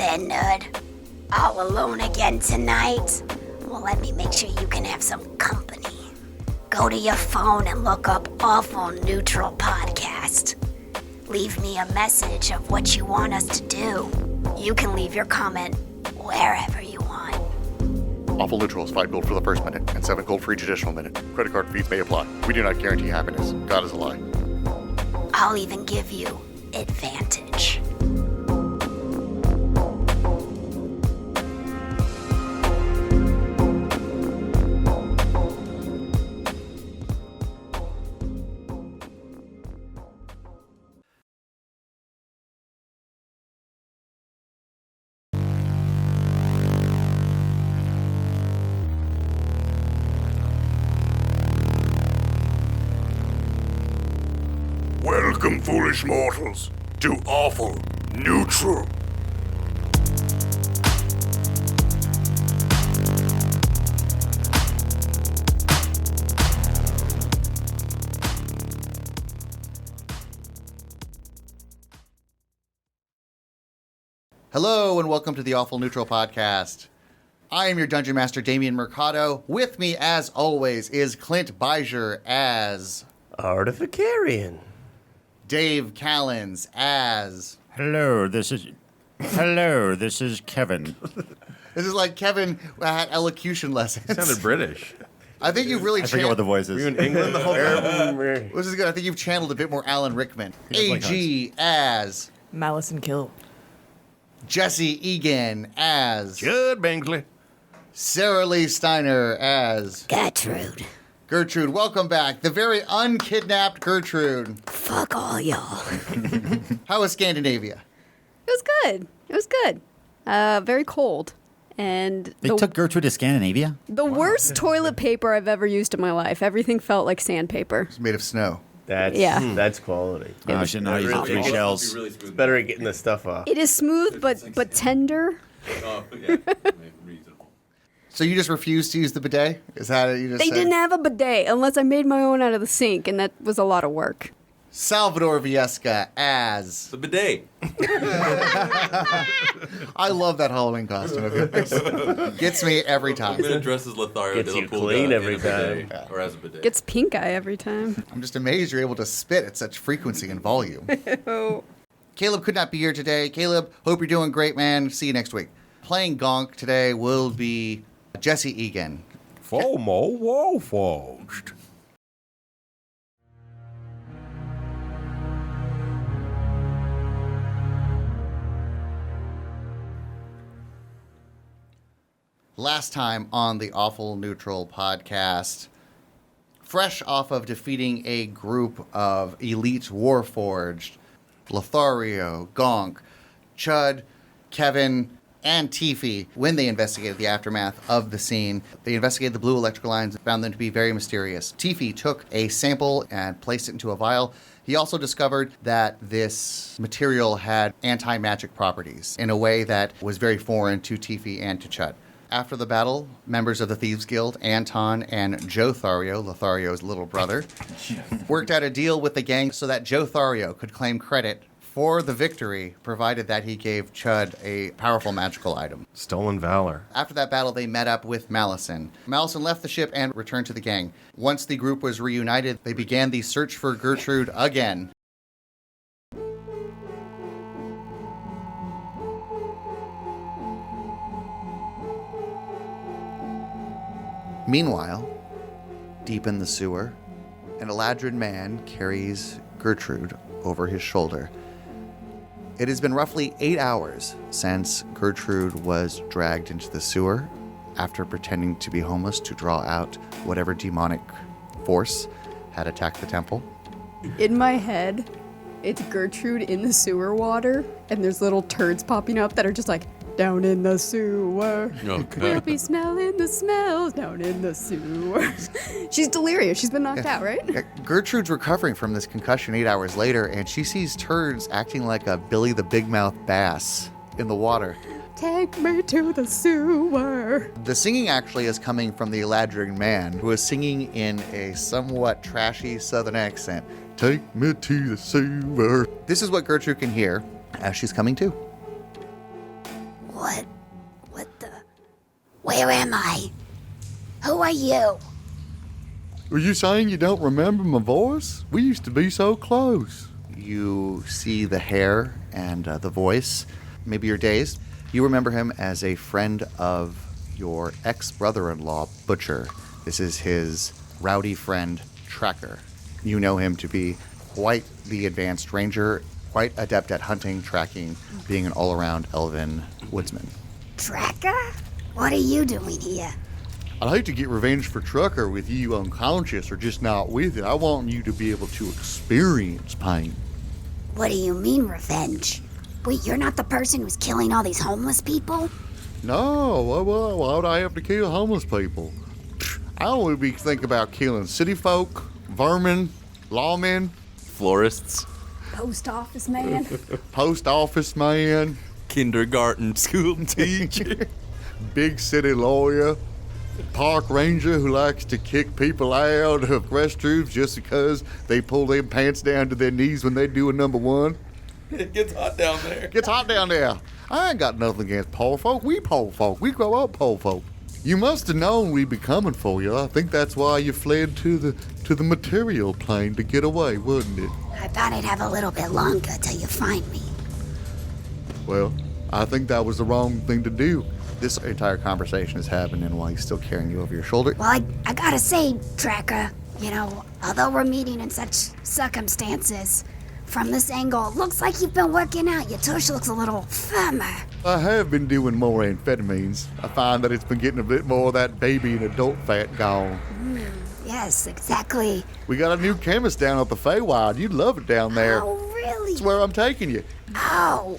there, nerd? All alone again tonight? Well, let me make sure you can have some company. Go to your phone and look up Awful Neutral Podcast. Leave me a message of what you want us to do. You can leave your comment wherever you want. Awful Neutral is 5 gold for the first minute and 7 gold for each additional minute. Credit card fees may apply. We do not guarantee happiness. God is a lie. I'll even give you advantage. Welcome, foolish mortals, to Awful Neutral. Hello and welcome to the Awful Neutral Podcast. I am your Dungeon Master, Damian Mercado. With me, as always, is Clint Bijor as... Artificarian. Dave Callens as... Hello, this is Kevin. This is like Kevin had elocution lessons. Sounded British. I think you've really I forget what the voice Were you is. in England the whole time? This is good. I think you've channeled a bit more Alan Rickman. He does like AG as... Malice and Kill. Jesse Egan as... Judd Bingsley. Sara Lee Steiner as... Gertrude. Gertrude, welcome back. The very unkidnapped Gertrude. Fuck all y'all. How is Scandinavia? It was good. It was good. Very cold. And They took Gertrude to Scandinavia? the worst toilet paper I've ever used in my life. Everything felt like sandpaper. It's made of snow. That's quality. Oh, I shouldn't know how to use 3 shells. It's better at getting the stuff off. It is smooth but tender. Oh, yeah. Reasonable. So you just refused to use the bidet? Is that it? You just They said? didn't have a bidet unless I made my own out of the sink, and that was a lot of work. Salvador Viesca as... The bidet. I love that Halloween costume of yours. Gets me every time. I'm going to dress as Lothario Gets de la you Pulga clean in every a bidet, time. or as a bidet. Gets pink eye every time. I'm just amazed you're able to spit at such frequency and volume. Caleb could not be here today. Caleb, hope you're doing great, man. See you next week. Playing Gonk today will be Jesse Egan. FOMO Warforged. Last time on the Awful Neutral Podcast, fresh off of defeating a group of elite Warforged, Lothario, Gonk, Chud, Kevin, and Tiffy, when they investigated the aftermath of the scene, they investigated the blue electrical lines and found them to be very mysterious. Tiffy took a sample and placed it into a vial. He also discovered that this material had anti-magic properties in a way that was very foreign to Tiffy and to Chud. After the battle, members of the Thieves Guild, Anton and Joe Thario, Lothario's little brother, worked out a deal with the gang so that Joe Thario could claim credit for the victory, provided that he gave Chud a powerful magical item. Stolen valor. After that battle, they met up with Malison. Malison left the ship and returned to the gang. Once the group was reunited, they began the search for Gertrude again. Meanwhile, deep in the sewer, an Eladrin man carries Gertrude over his shoulder. It has been roughly 8 hours since Gertrude was dragged into the sewer after pretending to be homeless to draw out whatever demonic force had attacked the temple. In my head, it's Gertrude in the sewer water, and there's little turds popping up that are just like, down in the sewer. Okay. We'll be smelling the smells down in the sewer. She's delirious. She's been knocked out, right? Yeah, Gertrude's recovering from this concussion 8 hours later, and she sees turds acting like a Billy the Big Mouth bass in the water. Take me to the sewer. The singing actually is coming from the Eladrin man, who is singing in a somewhat trashy southern accent. Take me to the sewer. This is what Gertrude can hear as she's coming to. Where am I? Who are you? Are you saying you don't remember my voice? We used to be so close. You see the hair and the voice. Maybe you're dazed. You remember him as a friend of your ex-brother-in-law, Butcher. This is his rowdy friend, Tracker. You know him to be quite the advanced ranger, quite adept at hunting, tracking, being an all-around elven woodsman. Tracker? What are you doing here? I'd hate to get revenge for Trucker with you unconscious or just not with it. I want you to be able to experience pain. What do you mean, revenge? Wait, you're not the person who's killing all these homeless people? No, why would I have to kill homeless people? I only be thinking about killing city folk, vermin, lawmen, Florists. Post office man. post office man, Kindergarten school teacher. big city lawyer, park ranger who likes to kick people out of restrooms just because they pull their pants down to their knees when they do a number one. It gets hot down there. Gets hot down there. I ain't got nothing against poor folk. We poor folk. We grow up poor folk. You must have known we'd be coming for you. I think that's why you fled to the material plane to get away, wasn't it? I thought I'd have a little bit longer till you find me. Well, I think that was the wrong thing to do. This entire conversation is happening while he's still carrying you over your shoulder. Well, I gotta say, Tracker, although we're meeting in such circumstances, from this angle, it looks like you've been working out. Your tush looks a little firmer. I have been doing more amphetamines. I find that it's been getting a bit more of that baby and adult fat gone. Yes, exactly. We got a new chemist down at the Feywild. You'd love it down there. Oh, really? That's where I'm taking you. Oh,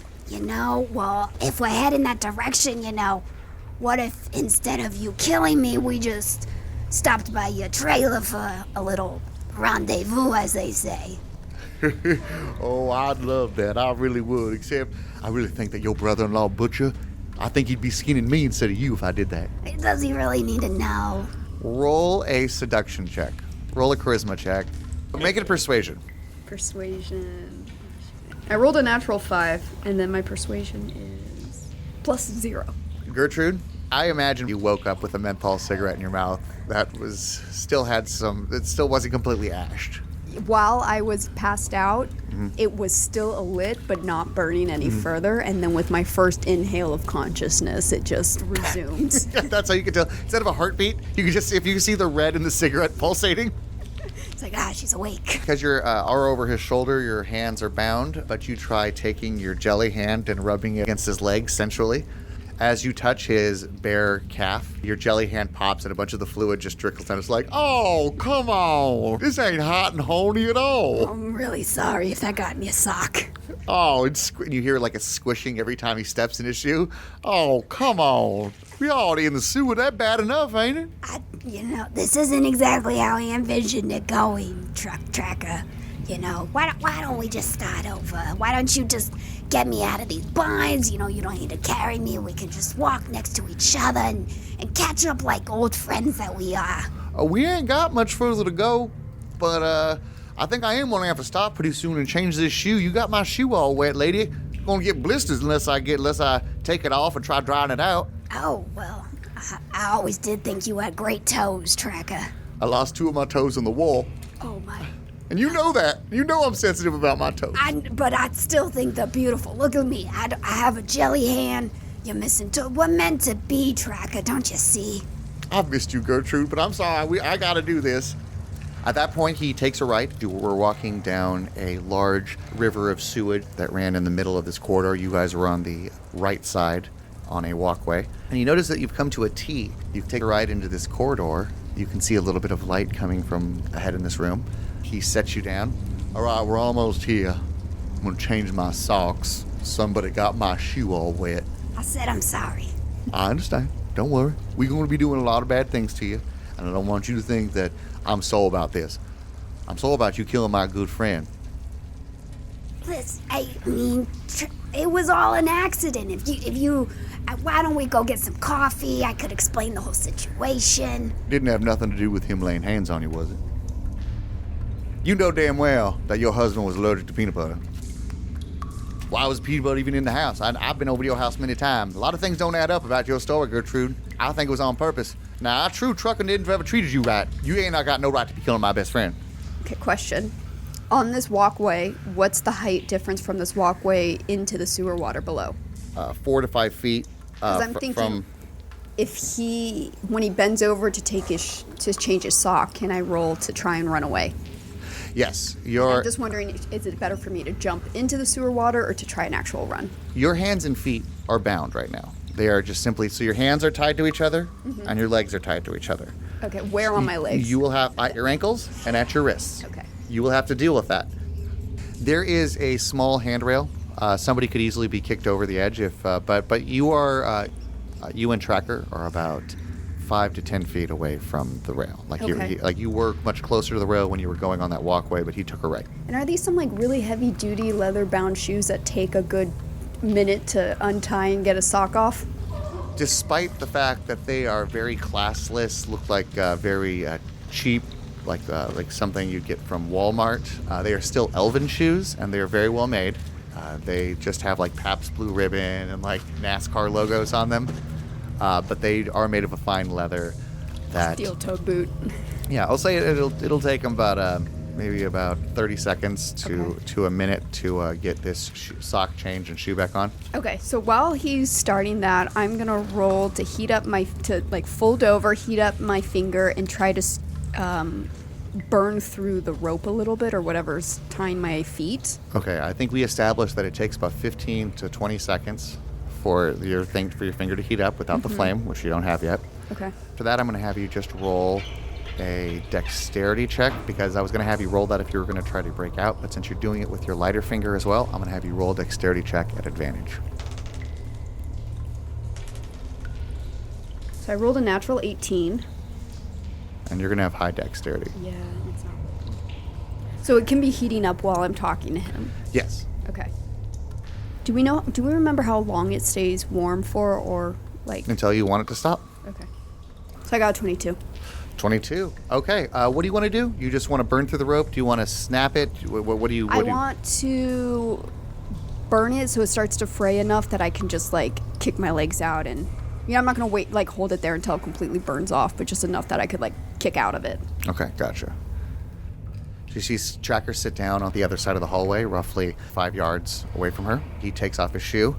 well, if we're heading that direction, what if instead of you killing me, we just stopped by your trailer for a little rendezvous, as they say? Oh, I'd love that. I really would. Except, I really think that your brother-in-law, Butcher, I think he'd be skinning me instead of you if I did that. Does he really need to know? Roll a seduction check. Roll a charisma check. Make it a persuasion. Persuasion. I rolled a natural 5, and then my persuasion is +0. Gertrude, I imagine you woke up with a menthol cigarette in your mouth that it still wasn't completely ashed. While I was passed out, it was still lit, but not burning any further. And then with my first inhale of consciousness, it just resumed. That's how you can tell. Instead of a heartbeat, you can just, if you see the red in the cigarette pulsating. It's like, she's awake. Because you're over his shoulder, your hands are bound, but you try taking your jelly hand and rubbing it against his leg sensually. As you touch his bare calf, your jelly hand pops and a bunch of the fluid just trickles down. It's like, oh, come on. This ain't hot and horny at all. I'm really sorry if that got in your sock. Oh, and you hear like a squishing every time he steps in his shoe. Oh, come on. We already in the sewer. That bad enough, ain't it? This isn't exactly how I envisioned it going, Tracker. Why don't we just start over? Why don't you just get me out of these binds? You don't need to carry me. We can just walk next to each other and catch up like old friends that we are. We ain't got much further to go, but I think I am gonna have to stop pretty soon and change this shoe. You got my shoe all wet, lady. Gonna get blisters unless I take it off and try drying it out. Oh, well, I always did think you had great toes, Tracker. I lost 2 of my toes on the wall. Oh, my. And you know that. You know I'm sensitive about my toes. But I still think they're beautiful. Look at me. I have a jelly hand. You're missing toe. We're meant to be, Tracker, don't you see? I've missed you, Gertrude, but I'm sorry. I gotta do this. At that point, he takes a right. You were walking down a large river of sewage that ran in the middle of this corridor. You guys were on the right side on a walkway. And you notice that you've come to a T. You take a right into this corridor. You can see a little bit of light coming from ahead in this room. He sets you down. All right, we're almost here. I'm gonna change my socks. Somebody got my shoe all wet. I said I'm sorry. I understand. Don't worry. We're gonna be doing a lot of bad things to you. And I don't want you to think that I'm sore about this. I'm sore about you killing my good friend. Listen, it was all an accident. If you, why don't we go get some coffee? I could explain the whole situation. Didn't have nothing to do with him laying hands on you, was it? You know damn well that your husband was allergic to peanut butter. Why was peanut butter even in the house? I've been over to your house many times. A lot of things don't add up about your story, Gertrude. I think it was on purpose. Nah, true trucking didn't ever treated you right. You ain't not got no right to be killing my best friend. Okay, question. On this walkway, what's the height difference from this walkway into the sewer water below? 4 to 5 feet. 'Cause I'm thinking when he bends over to change his sock, can I roll to try and run away? Yes, I'm just wondering, is it better for me to jump into the sewer water or to try an actual run? your hands and feet are bound right now. They are just simply, so your hands are tied to each other and your legs are tied to each other. Okay, where on my legs? You will have at your ankles and at your wrists. Okay. You will have to deal with that. There is a small handrail. Somebody could easily be kicked over the edge but you and Tracker are about 5 to 10 feet away from the rail. You were much closer to the rail when you were going on that walkway, but he took a right. And are these some like really heavy duty leather bound shoes that take a good minute to untie and get a sock off? Despite the fact that they are very classless, look like very cheap, like something you'd get from Walmart, they are still elven shoes, and they are very well made. They just have like Pabst Blue Ribbon and like NASCAR logos on them, but they are made of a fine leather. Steel toe boot. Yeah, I'll say it'll take them about maybe about 30 seconds to a minute to get this sock change and shoe back on. Okay, so while he's starting that, I'm gonna roll to fold over, heat up my finger, and try to burn through the rope a little bit or whatever's tying my feet. Okay, I think we established that it takes about 15 to 20 seconds for your finger to heat up without the flame, which you don't have yet. Okay. For that, I'm going to have you just roll a dexterity check, because I was going to have you roll that if you were going to try to break out, but since you're doing it with your lighter finger as well, I'm going to have you roll a dexterity check at advantage. So I rolled a natural 18. And you're going to have high dexterity. Yeah, it's not. So it can be heating up while I'm talking to him. Yes. Okay. Do we remember how long it stays warm for, or like? Until you want it to stop. Okay. So I got a 22. 22. Okay. What do you want to do? You just want to burn through the rope? Do you want to snap it? What do you? I want to burn it so it starts to fray enough that I can just like kick my legs out, and I'm not gonna wait hold it there until it completely burns off, but just enough that I could kick out of it. Okay, gotcha. She sees Tracker sit down on the other side of the hallway, roughly 5 yards away from her. He takes off his shoe.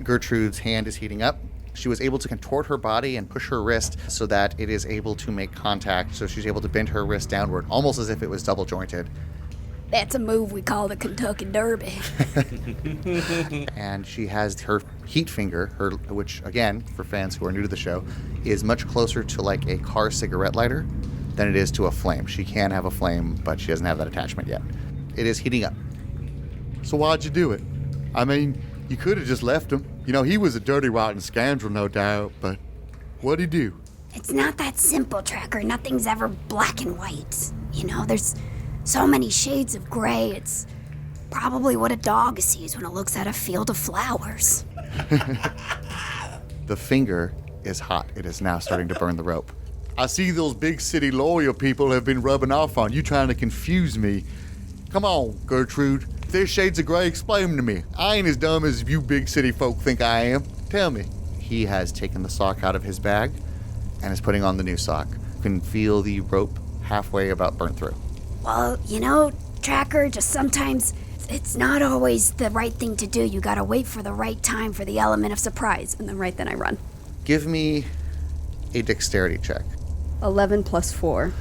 Gertrude's hand is heating up. She was able to contort her body and push her wrist so that it is able to make contact, so she's able to bend her wrist downward, almost as if it was double jointed. That's a move we call the Kentucky Derby. And she has her heat finger, which, again, for fans who are new to the show, is much closer to like a car cigarette lighter than it is to a flame. She can have a flame, but she doesn't have that attachment yet. It is heating up. So why'd you do it? I mean, you could have just left him. He was a dirty, rotten scoundrel, no doubt, but what'd he do? It's not that simple, Tracker. Nothing's ever black and white. There's so many shades of gray. It's probably what a dog sees when it looks at a field of flowers. The finger is hot. It is now starting to burn the rope. I see those big city lawyer people have been rubbing off on you, trying to confuse me. Come on, Gertrude. If there's shades of gray, explain them to me. I ain't as dumb as you big city folk think I am. Tell me. He has taken the sock out of his bag and is putting on the new sock. You can feel the rope halfway about burnt through. Well, Tracker, just sometimes it's not always the right thing to do. You gotta wait for the right time for the element of surprise. And then then I run. Give me a dexterity check. 11 plus 4.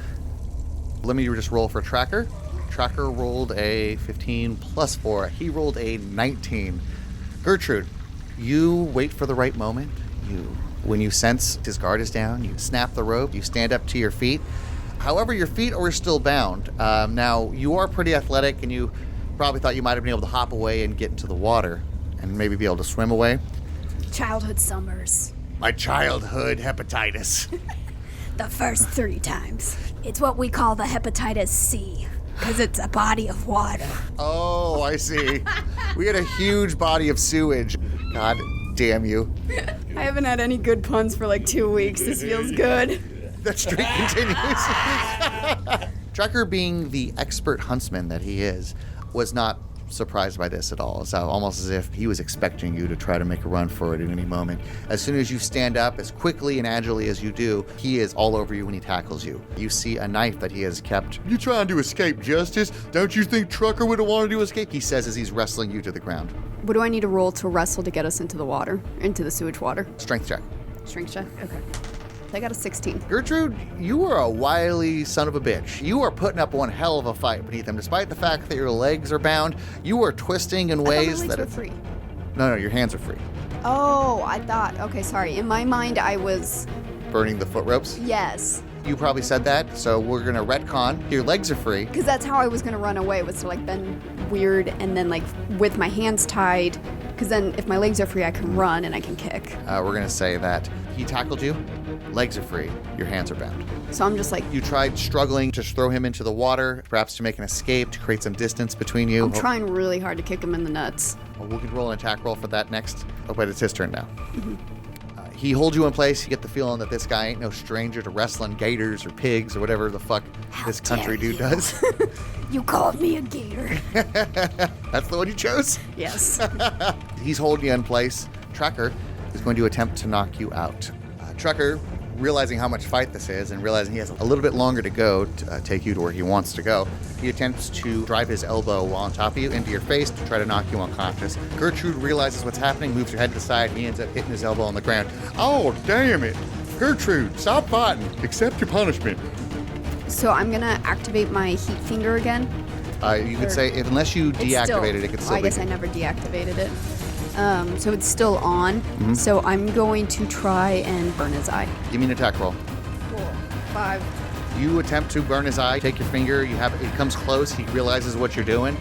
Let me just roll for Tracker. Tracker rolled a 15 plus 4. He rolled a 19. Gertrude, you wait for the right moment. When you sense his guard is down, you snap the rope, you stand up to your feet. However, your feet are still bound. Now, you are pretty athletic, and you probably thought you might have been able to hop away and get into the water and maybe be able to swim away. Childhood summers. My childhood hepatitis. The first 3 times. It's what we call the hepatitis C, because it's a body of water. Oh, I see. We had a huge body of sewage. God damn you. I haven't had any good puns for 2 weeks. This feels good. That streak continues. Tracker, being the expert huntsman that he is, was not surprised by this at all. It's almost as if he was expecting you to try to make a run for it at any moment. As soon as you stand up, as quickly and agilely as you do, he is all over you when he tackles you. You see a knife that he has kept. You trying to escape justice? Don't you think Trucker would have wanted to escape? He says as he's wrestling you to the ground. What do I need to roll to wrestle to get us into the water, into the sewage water? Strength check. Strength check? Okay. I got a 16. Gertrude, you are a wily son of a bitch. You are putting up one hell of a fight beneath him. Despite the fact that your legs are bound, you are twisting in ways that are free. No, your hands are free. Oh, I thought. Okay, sorry. In my mind, I was. Burning the foot ropes? Yes. You probably said that, so we're gonna retcon. Your legs are free. Because that's how I was gonna run away, was to like bend weird and then like with my hands tied. Because then if my legs are free, I can run and I can kick. We're gonna say that he tackled you. Legs are free. Your hands are bound. So I'm just like. You tried struggling to throw him into the water, perhaps to make an escape, to create some distance between you. I'm trying really hard to kick him in the nuts. Well, we can roll an attack roll for that next. Oh, wait, it's his turn now. He holds you in place. You get the feeling that this guy ain't no stranger to wrestling gators or pigs or whatever the fuck this country dude does. You called me a gator. That's the one you chose? Yes. He's holding you in place. Trucker is going to attempt to knock you out. Trucker, realizing how much fight this is and realizing he has a little bit longer to go to take you to where he wants to go, he attempts to drive his elbow while on top of you into your face to try to knock you unconscious. Gertrude realizes what's happening, moves her head to the side, and he ends up hitting his elbow on the ground. Oh, damn it. Gertrude, stop fighting. Accept your punishment. So I'm gonna activate my heat finger again. You could say, unless you deactivated it, could still I guess I never deactivated it. So it's still on. Mm-hmm. So I'm going to try and burn his eye. Give me an attack roll. 4, 5. You attempt to burn his eye. Take your finger. It comes close. He realizes what you're doing.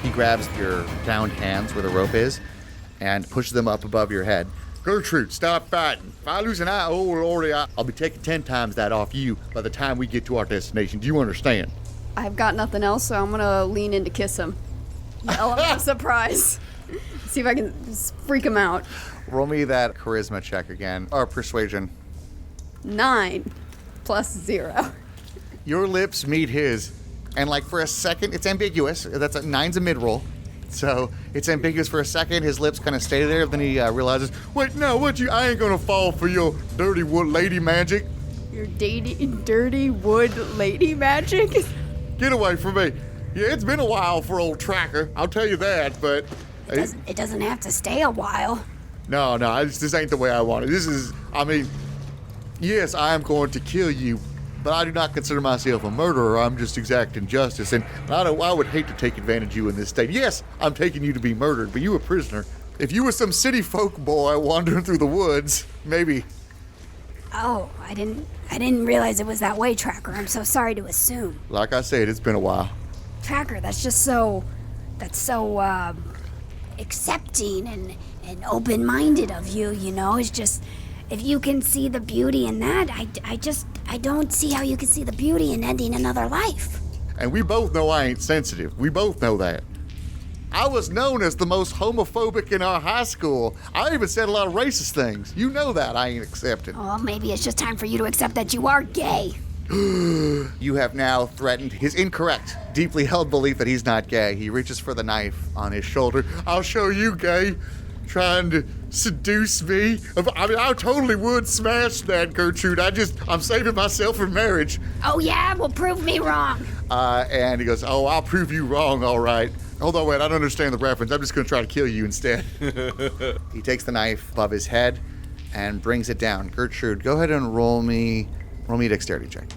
He grabs your bound hands where the rope is and pushes them up above your head. Gertrude, stop fighting. If I lose an eye, oh lordy, I'll be taking 10 times that off you by the time we get to our destination. Do you understand? I've got nothing else, so I'm gonna lean in to kiss him. Element of surprise. See if I can freak him out. Roll me that charisma check again, or persuasion. 9 plus 0. Your lips meet his, and like for a second, it's ambiguous. That's 9's a mid-roll. So it's ambiguous for a second. His lips kind of stay there. Then he realizes, wait, no, I ain't gonna fall for your dirty wood lady magic. Your dirty wood lady magic? Get away from me. Yeah, it's been a while for old Tracker. I'll tell you that, but... It doesn't have to stay a while. No, this ain't the way I want it. Yes, I am going to kill you, but I do not consider myself a murderer. I'm just exacting justice, and I would hate to take advantage of you in this state. Yes, I'm taking you to be murdered, but you a prisoner. If you were some city folk boy wandering through the woods, maybe. Oh, I didn't realize it was that way, Tracker. I'm so sorry to assume. Like I said, it's been a while. Tracker, that's so accepting and open-minded of you, you know. It's just, if you can see the beauty in that, I don't see how you can see the beauty in ending another life. And we both know I ain't sensitive. We both know that. I was known as the most homophobic in our high school. I even said a lot of racist things. You know that I ain't accepting. Well, maybe it's just time for you to accept that you are gay. You have now threatened his incorrect, deeply held belief that he's not gay. He reaches for the knife on his shoulder. I'll show you gay. Trying to seduce me. I totally would smash that, Gertrude. I'm saving myself for marriage. Oh, yeah? Well, prove me wrong. And he goes, oh, I'll prove you wrong, all right. Hold on, wait, I don't understand the reference. I'm just going to try to kill you instead. He takes the knife above his head and brings it down. Gertrude, go ahead and roll me a dexterity check.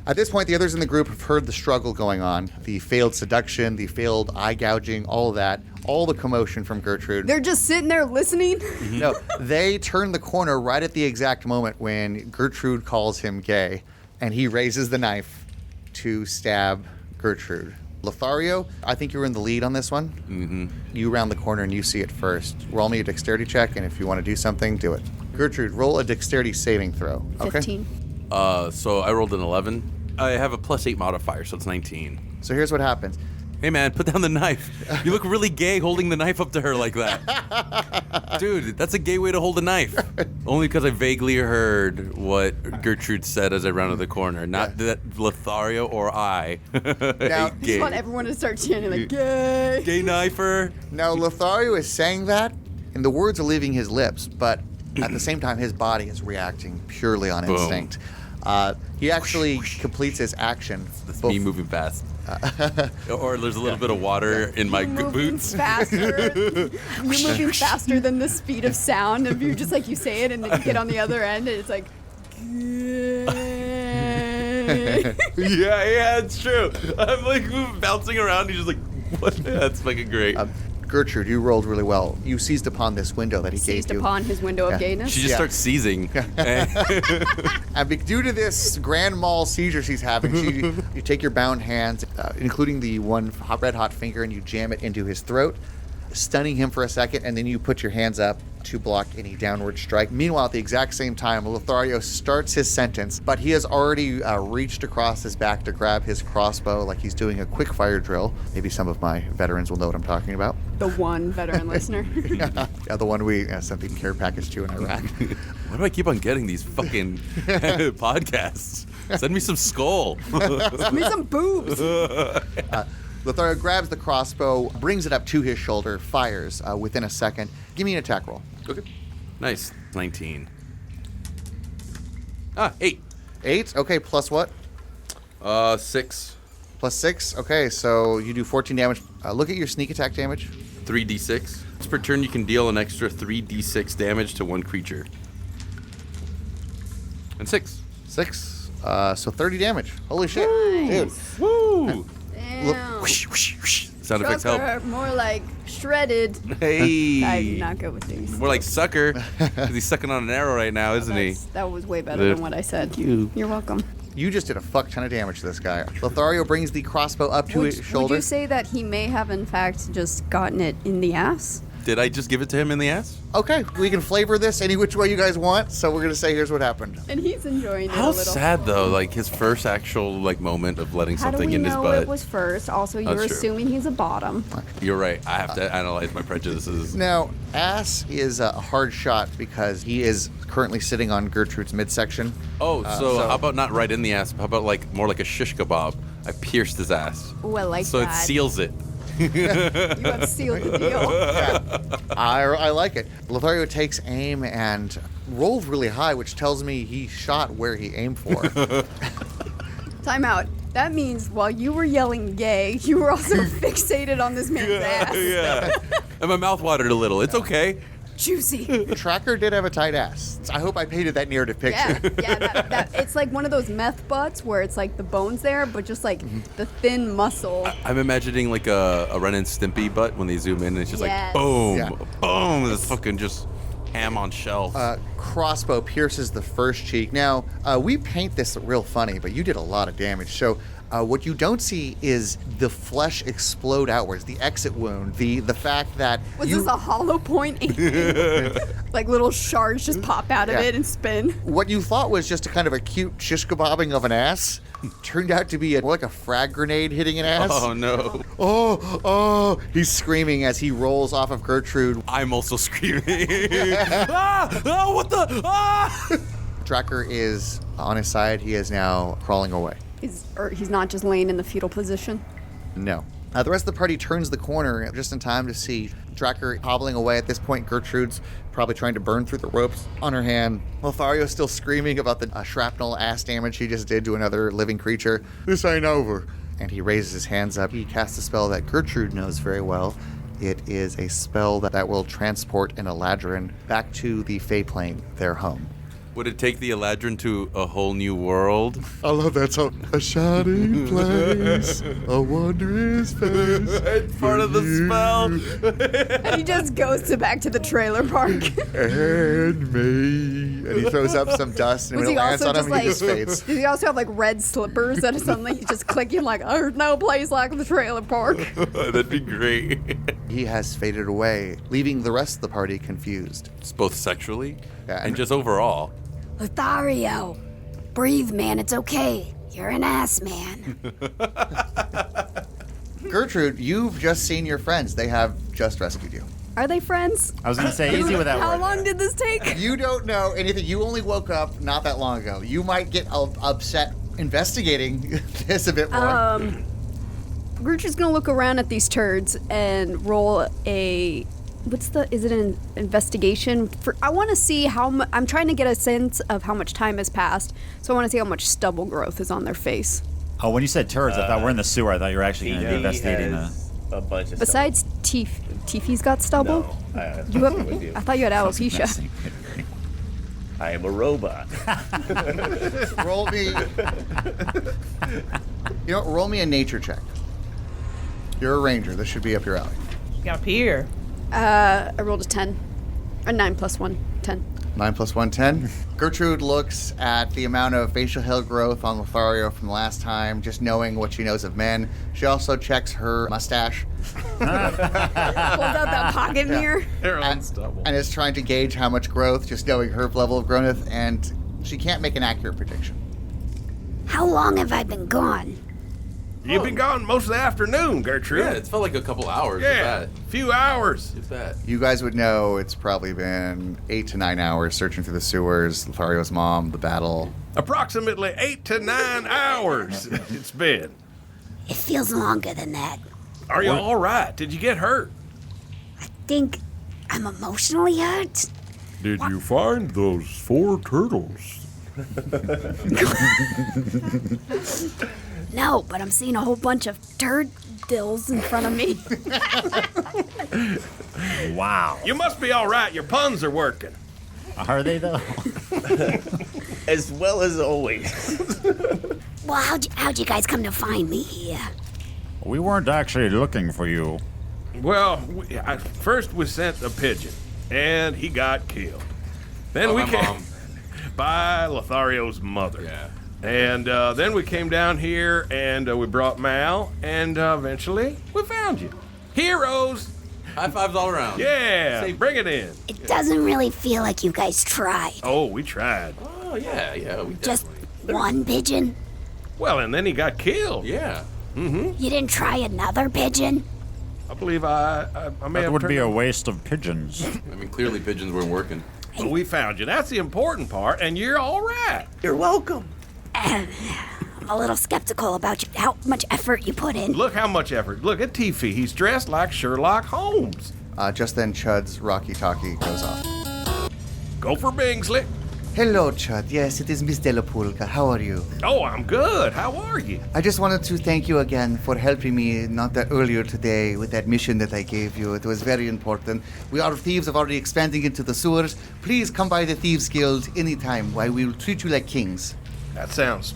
At this point, the others in the group have heard the struggle going on, the failed seduction, the failed eye gouging, all of that, all the commotion from Gertrude. They're just sitting there listening? No, they turn the corner right at the exact moment when Gertrude calls him gay, and he raises the knife to stab Gertrude. Lothario, I think you were in the lead on this one. Mm-hmm. You round the corner and you see it first. Roll me a dexterity check, and if you want to do something, do it. Gertrude, roll a dexterity saving throw. Okay? 15. So I rolled an 11. I have a +8 modifier, so it's 19. So here's what happens. Hey man, put down the knife. You look really gay holding the knife up to her like that. Dude, that's a gay way to hold a knife. Only because I vaguely heard what Gertrude said as I rounded the corner. Not that Lothario or I. Now, I just want everyone to start chanting like, gay. Gay knifer. Now, Lothario is saying that, and the words are leaving his lips, but at the same time, his body is reacting purely on instinct. He actually completes his action. That's me moving fast. Or there's a little bit of water in my boots. Faster. You're moving faster than the speed of sound. If you just like you say it and then you get on the other end and it's like, yeah, it's true. I'm like bouncing around. He's just like, what? That's fucking great. Gertrude, you rolled really well. You seized upon this window that he gave seized you. upon his window of gayness. She just starts seizing. And due to this grand mal seizure she's having, you take your bound hands, including the one red hot finger, and you jam it into his throat, stunning him for a second, and then you put your hands up to block any downward strike. Meanwhile, at the exact same time, Lothario starts his sentence, but he has already reached across his back to grab his crossbow like he's doing a quick fire drill. Maybe some of my veterans will know what I'm talking about. The one veteran listener. Yeah, the one we sent the care package to in Iraq. Why do I keep on getting these fucking podcasts? Send me some skull. Send me some boobs. Lothario grabs the crossbow, brings it up to his shoulder, fires within a second. Give me an attack roll. Okay. Nice. 19. 8. 8? Okay, plus what? 6. Plus 6? Okay, so you do 14 damage. Look at your sneak attack damage. 3d6. Once per turn, you can deal an extra 3d6 damage to one creature. And 6. 6. So 30 damage. Holy shit. Nice. Woo! Damn. Whoosh, whoosh, whoosh. Sound effects help. Trucker, more like shredded. Hey. I'm not good with these. More like sucker, because he's sucking on an arrow right now, isn't he? That was way better than what I said. You're welcome. You just did a fuck ton of damage to this guy. Lothario brings the crossbow up to his shoulder. Would you say that he may have, in fact, just gotten it in the ass? Did I just give it to him in the ass? Okay, we can flavor this any which way you guys want, so we're going to say here's what happened. And he's enjoying it a How little. sad, though, like his first actual moment of letting How do something we in his know butt. it was first? Also, you're That's true. assuming he's a bottom. You're right. I have to analyze my prejudices. Now, ass is a hard shot because he is currently sitting on Gertrude's midsection. Oh, so how about not right in the ass? How about like more like a shish kebab? I pierced his ass. Oh, I like So that. it seals it. You have sealed the deal. Yeah, I like it. Lothario takes aim and rolls really high, which tells me he shot where he aimed for. Time out. That means while you were yelling gay, you were also fixated on this man's ass. Yeah. And my mouth watered a little. It's okay. Juicy. Tracker did have a tight ass. I hope I painted that narrative picture. Yeah, it's like one of those meth butts where it's like the bones there, but just like the thin muscle. I'm imagining like a Ren and Stimpy butt when they zoom in and it's just Yes. like boom, Yeah. boom. It's fucking just ham on shelf. Crossbow pierces the first cheek. Now, we paint this real funny, but you did a lot of damage. So what you don't see is the flesh explode outwards, the exit wound, the fact that Was this a hollow point? Like little shards just pop out of Yeah. it and spin. what you thought was just a kind of a cute shish kebabbing of an ass turned out to be more like a frag grenade hitting an ass. Oh no. Oh, he's screaming as he rolls off of Gertrude. I'm also screaming. Ah! Oh, what the? Ah! Tracker is on his side. He is now crawling away. He's not just laying in the fetal position. No. The rest of the party turns the corner just in time to see Tracker hobbling away. At this point, Gertrude's probably trying to burn through the ropes on her hand. Lothario's still screaming about the shrapnel ass damage he just did to another living creature. This ain't over. And he raises his hands up. He casts a spell that Gertrude knows very well. It is a spell that will transport an Eladrin back to the Fey Plane, their home. Would it take the Eladrin to a whole new world? I love that song. A shining place, a wondrous face. It's part of the spell. And he just goes back to the trailer park. And me. And he throws up some dust, and Was when he it lands also on him, just he just fades. Does he also have like red slippers that suddenly he's just clicking like, there's no place like the trailer park? That'd be great. He has faded away, leaving the rest of the party confused. It's both sexually Yeah, and just overall. Lothario, breathe, man. It's okay. You're an ass man. Gertrude, you've just seen your friends. They have just rescued you. Are they friends? I was going to say easy with that How word. long did this take? You don't know anything. You only woke up not that long ago. You might get upset investigating this a bit more. Gertrude's gonna look around at these turds and roll a. Is it an investigation? I want to see I'm trying to get a sense of how much time has passed, so I want to see how much stubble growth is on their face. Oh, when you said turds, I thought we're in the sewer. I thought you were actually going to be investigating a bunch of Besides Tiffy's got stubble? No, I thought you had alopecia. I am a robot. Roll me. Roll me a nature check. You're a ranger. This should be up your alley. Up here. I rolled a 10. A 9 plus 1, 10. 9 plus 1, 10. Gertrude looks at the amount of facial hair growth on Lothario from the last time, just knowing what she knows of men. She also checks her mustache. Pulls out that pocket mirror. And is trying to gauge how much growth, just knowing her level of growth, and she can't make an accurate prediction. How long have I been gone? You've been gone most of the afternoon, Gertrude. Yeah, it's felt like a couple hours. Yeah, If few hours. that. If that. You guys would know it's probably been 8 to 9 hours searching through the sewers, Lothario's mom, the battle. Approximately 8 to 9 hours it's been. It feels longer than that. Are you all right? Did you get hurt? I think I'm emotionally hurt. Did you find those 4 turtles? No, but I'm seeing a whole bunch of turd dills in front of me. Wow. You must be all right. Your puns are working. Are they, though? As well as always. Well, how'd you guys come to find me here? We weren't actually looking for you. Well, first we sent a pigeon, and he got killed. Then we my came mom. by Lothario's mother. Yeah. And then we came down here, and we brought Mal, and eventually we found you. Heroes! High fives all around. Yeah, bring it in. It doesn't really feel like you guys tried. Oh, we tried. Oh, yeah. We Just definitely- one pigeon? Well, and then he got killed. Yeah. You didn't try another pigeon? I believe I may That have would turned be a him. waste of pigeons. I mean, clearly pigeons weren't working. But we found you. That's the important part, and you're all right. You're welcome. I'm a little skeptical about how much effort you put in. Look how much effort. Look at Tiffy. He's dressed like Sherlock Holmes. Just then, Chud's walkie-talkie goes off. Go for Bingsley. Hello, Chud. Yes, it is Miss Delapulca. How are you? Oh, I'm good. How are you? I just wanted to thank you again for helping me not that earlier today with that mission that I gave you. It was very important. We are thieves of already expanding into the sewers. Please come by the Thieves Guild anytime. Why, we will treat you like kings. That sounds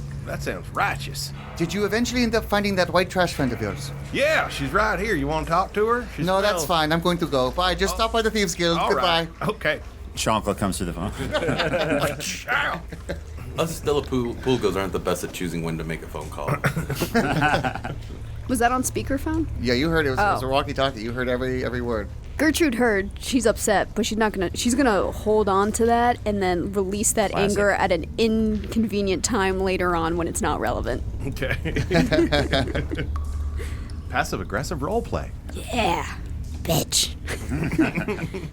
righteous. Did you eventually end up finding that white trash friend of yours? Yeah, she's right here. You want to talk to her? She's No, that's fine. I'm going to go. Bye. Just stop by the Thieves Guild. All Goodbye. right. Okay. Shankle comes through the phone. Us Delapulcos aren't the best at choosing when to make a phone call. Was that on speakerphone? Yeah, you heard it. It was a Oh. walkie-talkie. You heard every word. Gertrude heard. She's upset, but she's gonna hold on to that and then release that Classic. anger at an inconvenient time later on when it's not relevant. Okay. Passive-aggressive role play. Yeah, bitch.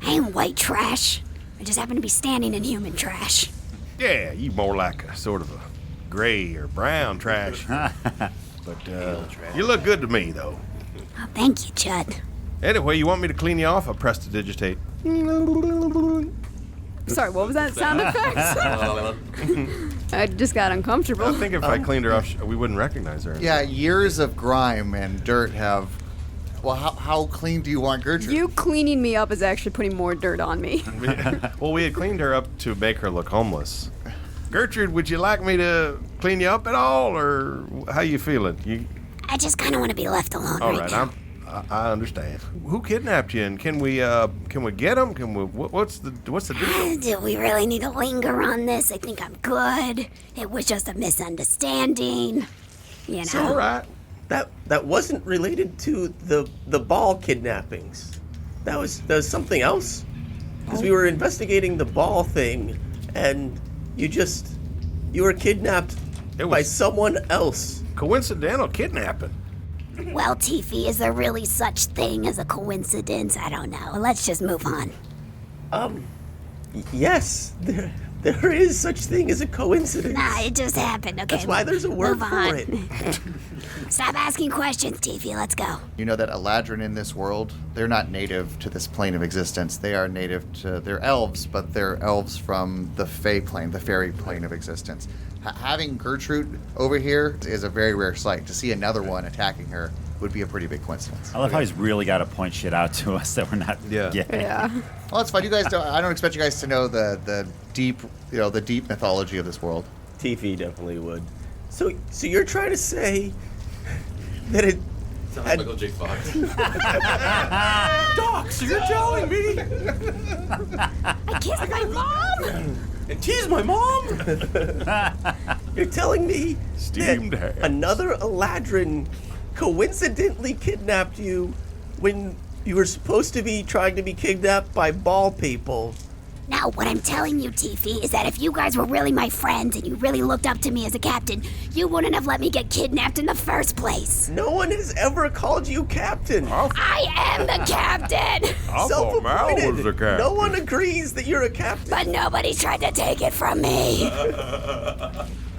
I ain't white trash. I just happen to be standing in human trash. Yeah, you more like a sort of a gray or brown trash. But you look good to me, though. Oh, thank you, Chud. Anyway, you want me to clean you off? I'll prestidigitate. Sorry, what was that sound effect? I just got uncomfortable. I think if I cleaned her off, we wouldn't recognize her. Yeah, years of grime and dirt have... Well, how clean do you want Gertrude? You cleaning me up is actually putting more dirt on me. Well, we had cleaned her up to make her look homeless. Gertrude, would you like me to clean you up at all, or how you feeling? I just kind of want to be left alone All right right, now. I understand. Who kidnapped you, and can we get him? Can we? What's the deal? Do we really need to linger on this? I think I'm good. It was just a misunderstanding. You know. So, All right. That wasn't related to the ball kidnappings. That was something else. Because we were investigating the ball thing, and you were kidnapped It by was someone else. coincidental kidnapping. Well, Tiffy, is there really such thing as a coincidence? I don't know. Let's just move on. Yes, there is such thing as a coincidence. Nah, it just happened. Okay, That's why there's a word move for on. it. Stop asking questions, Tiffy. Let's go. You know that Eladrin in this world, they're not native to this plane of existence. They are native to, they're elves, but they're elves from the Fey plane, the fairy plane of existence. Having Gertrude over here is a very rare sight. To see another one attacking her would be a pretty big coincidence. I love how he's really got to point shit out to us that we're not. Yeah. Yeah. Well, it's fine. You guys don't. I don't expect you guys to know the deep, the deep mythology of this world. Tiffy definitely would. So you're trying to say that it Sounds had like Michael J. Fox. Doc, so you're telling me I kissed my mom! and tease my mom? You're telling me Steamed that hands. another Eladrin coincidentally kidnapped you when you were supposed to be trying to be kidnapped by ball people. Now, what I'm telling you, Tiffy, is that if you guys were really my friends and you really looked up to me as a captain, you wouldn't have let me get kidnapped in the first place. No one has ever called you captain. I am the captain! I thought Mal was the captain. No one agrees that you're a captain. But nobody tried to take it from me.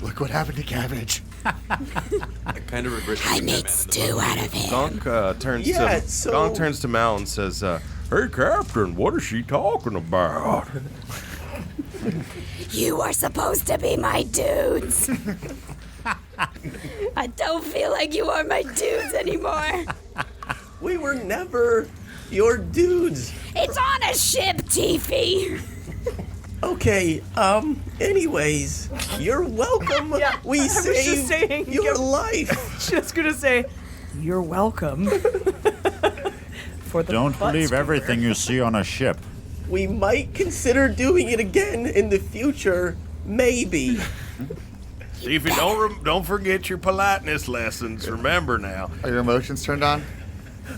Look what happened to Cabbage. I kind of regret. I made stew out of him. Gonk turns to Mal and says, "Hey, Captain, what is she talking about?" You are supposed to be my dudes. I don't feel like you are my dudes anymore. We were never your dudes. It's on a ship, Tiffy. Okay, anyways, you're welcome. Yeah, we I was just saved saying, your yeah. life. Just gonna say, you're welcome. For the Don't butt believe scraper. everything you see on a ship. We might consider doing it again in the future, maybe. Stevie, don't forget your politeness lessons. Remember now. Are your emotions turned on?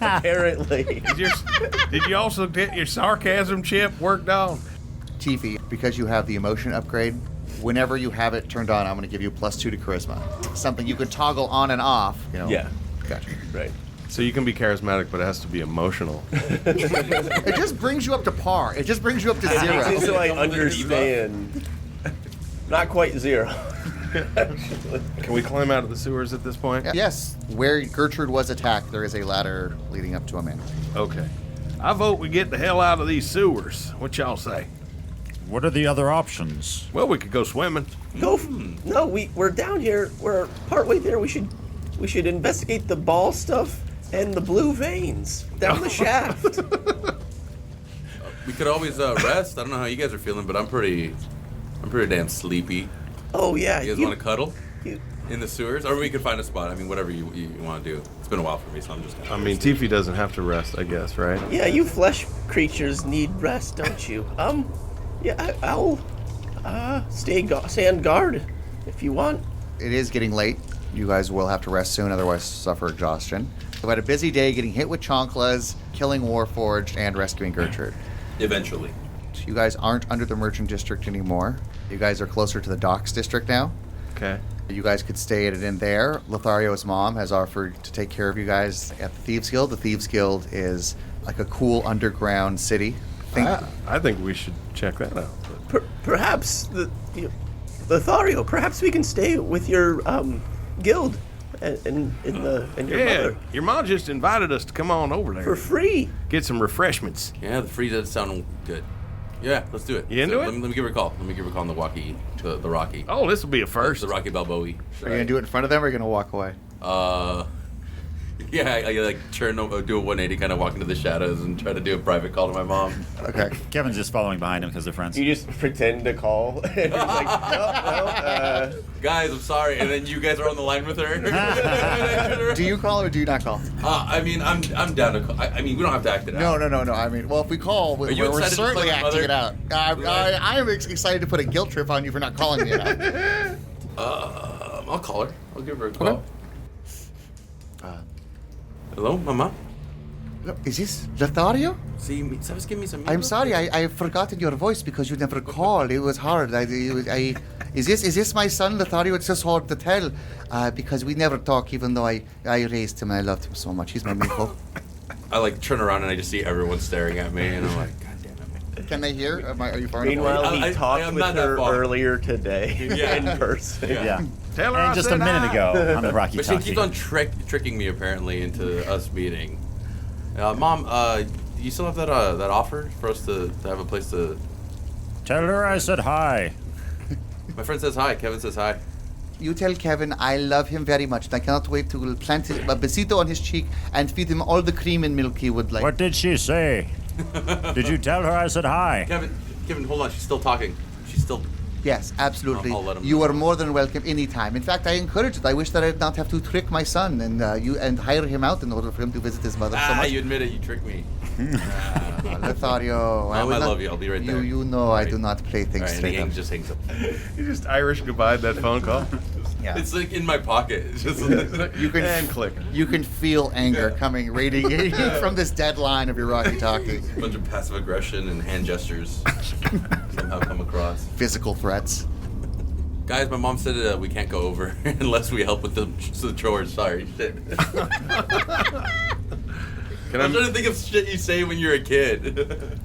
Apparently. Did you also get your sarcasm chip worked on? Tiffy, because you have the emotion upgrade, whenever you have it turned on, I'm going to give you +2 to charisma. Something you can toggle on and off. Yeah. Gotcha. Right. So you can be charismatic, but it has to be emotional. It just brings you up to par. It just brings you up to Just zero. so I understand. Not quite zero. Can we climb out of the sewers at this point? Yes, where Gertrude was attacked, there is a ladder leading up to a man. Okay. I vote we get the hell out of these sewers. What y'all say? What are the other options? Well, we could go swimming. No, we're down here. We're partway there. We should investigate the ball stuff and the blue veins down the shaft. We could always rest. I don't know how you guys are feeling, but I'm pretty damn sleepy. Oh yeah. You guys want to cuddle you- in the sewers, or we could find a spot. I mean, whatever you want to do. It's been a while for me, so I'm just. I mean, Tiffy doesn't have to rest, I guess, right? Yeah, you flesh creatures need rest, don't you? Yeah, I'll stay on guard if you want. It is getting late. You guys will have to rest soon, otherwise suffer exhaustion. We've had a busy day getting hit with Chonklas, killing Warforged, and rescuing Gertrude. Eventually. You guys aren't under the Merchant District anymore. You guys are closer to the Docks District now. Okay. You guys could stay at it in there. Lothario's mom has offered to take care of you guys at the Thieves Guild. The Thieves Guild is like a cool underground city. I think we should check that out. Perhaps Lothario, perhaps we can stay with your guild and your mother Your mom just invited us to come on over there. for free. Get some refreshments. Yeah, the free does sound good. Yeah, let's do it. You into it? Let me give her a call. Let me give her a call on the walkie, the Rocky. Oh, this will be a first. The Rocky Balboa. Are you going to do it in front of them or are you going to walk away? Yeah, I like do a 180, kind of walk into the shadows and try to do a private call to my mom. Okay. Kevin's just following behind him because they're friends. You just pretend to call. And he's like, no. Guys, I'm sorry, and then you guys are on the line with her. Do you call or do you not call? I mean, I'm down to call. I mean, we don't have to act it out. No. I mean, well, if we call, we're you excited to certainly play my acting mother? it out. I am excited to put a guilt trip on you for not calling me it out. I'll call her. I'll give her a call. Okay. Hello, Mama? Is this Lothario? See, just give me some. I'm sorry, I've forgotten your voice because you never called. It was hard. Is this my son, Lothario? It's just hard to tell because we never talk, even though I raised him and I loved him so much. He's my Miko. I like turn around and I just see everyone staring at me, and I'm like, God damn it. Can they hear? Are you far enough Meanwhile, away? he I talked am with not that her far. earlier today in person. Yeah. Tell her And I just a said minute hi. ago on the Rocky But she Talkie. keeps on tricking me apparently into us meeting. Mom, you still have that offer for us to have a place to? Tell her I said hi. My friend says hi. Kevin says hi. You tell Kevin I love him very much and I cannot wait to plant a besito on his cheek and feed him all the cream and milk he would like. What did she say? Did you tell her I said hi? Kevin, hold on. She's still talking. She's still. Yes, absolutely. I'll let him You know. are more than welcome anytime. In fact, I encourage it. I wish that I did not have to trick my son and hire him out in order for him to visit his mother so much. You admit it. You tricked me. Lothario, Mom, I love you. I'll be right there. You know I do not play things All right, and straight he up. just hangs up. You just Irish goodbye that phone call. Yeah. It's like in my pocket. It's just You can And click. You can feel anger coming radiating from this dead line of your Rocky Talkie. a bunch of passive aggression and hand gestures somehow come across. Physical threats. Guys, my mom said we can't go over unless we help with the chores. Sorry, shit. Can I'm I trying to think of shit you say when you're a kid.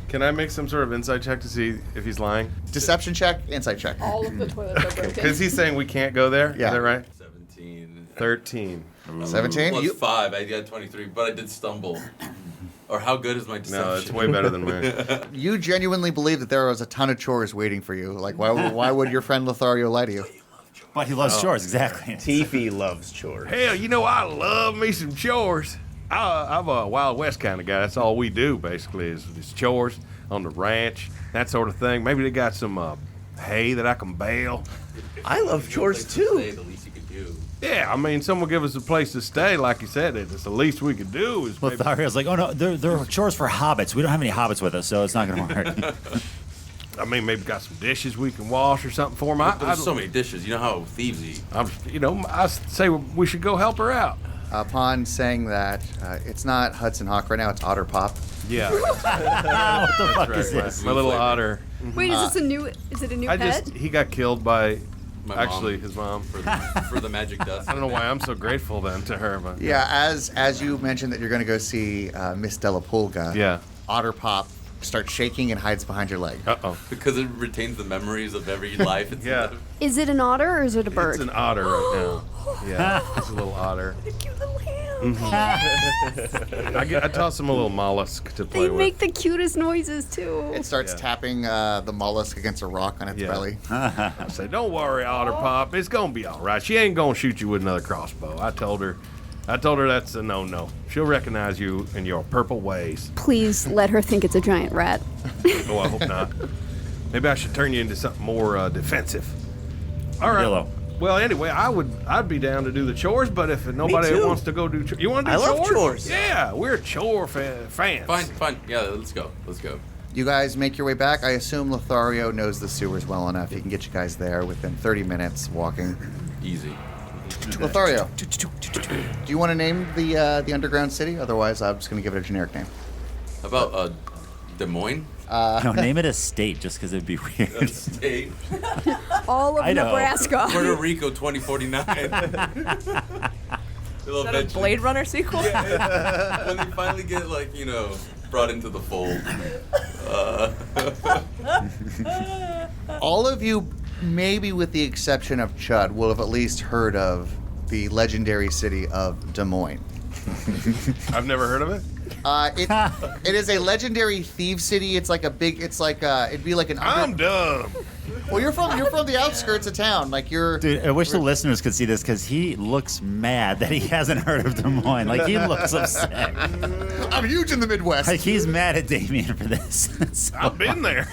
can I make some sort of insight check to see if he's lying? Deception check, insight check. All of the toilets are broken. Because he's saying we can't go there. Yeah. Is that right? 17. 13. 17? Plus You- 5. I got 23, but I did stumble. Or how good is my deception? No, it's way better than mine. You genuinely believe that there was a ton of chores waiting for you. Like, why would your friend Lothario lie to you? But he loves chores, exactly. Tiffy loves chores. Hell, you know I love me some chores. I'm a Wild West kind of guy. That's all we do basically is chores on the ranch, that sort of thing. Maybe they got some hay that I can bale. I love chores Place to too. stay, the least you could do. Yeah, I mean, someone give us a place to stay. Like you said, it's the least we could do. Is maybe, Lothario's like, oh no, they're chores for hobbits. We don't have any hobbits with us, so it's not going to work. I mean, maybe got some dishes we can wash or something for them. There's so many dishes. You know how thieves eat. I say we should go help her out. Upon saying that, it's not Hudson Hawk right now, it's Otter Pop. Yeah, what the fuck is this? my little otter. Wait, is this a new? Is it a new pet? He got killed by, My actually, mom. his mom. For the magic dust. I don't know why I'm so grateful then to her, but Yeah, as you mentioned that you're going to go see Miss Delapulga, yeah. Otter Pop starts shaking and hides behind your leg. Uh-oh. Because it retains the memories of every life it's Yeah. lived. Is it an otter or is it a bird? It's an otter right now. Yeah, it's a little otter. The cute little hand. I toss him a little mollusk to play They with. make the cutest noises too. It starts Yeah. tapping the mollusk against a rock on its Yeah. belly. I say, don't worry, Otter Pop. It's gonna be all right. She ain't gonna shoot you with another crossbow. I told her that's a no-no. She'll recognize you in your purple ways. Please let her think it's a giant rat. Oh, I hope not. Maybe I should turn you into something more defensive. All right. Yellow. Well, anyway, I'd be down to do the chores, but if nobody too. wants to go do chores, you want to do I chores? love chores. Yeah, we're chore fans. Fine. Yeah, let's go. You guys make your way back. I assume Lothario knows the sewers well enough. He can get you guys there within 30 minutes walking. Easy. Lothario, do you want to name the underground city? Otherwise, I'm just going to give it a generic name. How about Des Moines? No, name it a state just because it'd be weird. State. All of I know. Nebraska. Puerto Rico 2049. Little Is that a mention. Blade Runner sequel? When they finally get brought into the fold. All of you, maybe with the exception of Chud, will have at least heard of the legendary city of Des Moines. I've never heard of it. It is a legendary thief city. It's like a big. It's like it'd be like an. I'm dumb. Well, you're from the outskirts of town. Like you're. Dude, I wish the listeners could see this because he looks mad that he hasn't heard of Des Moines. Like, he looks upset. I'm huge in the Midwest. Like, he's mad at Damian for this. So- I've been there.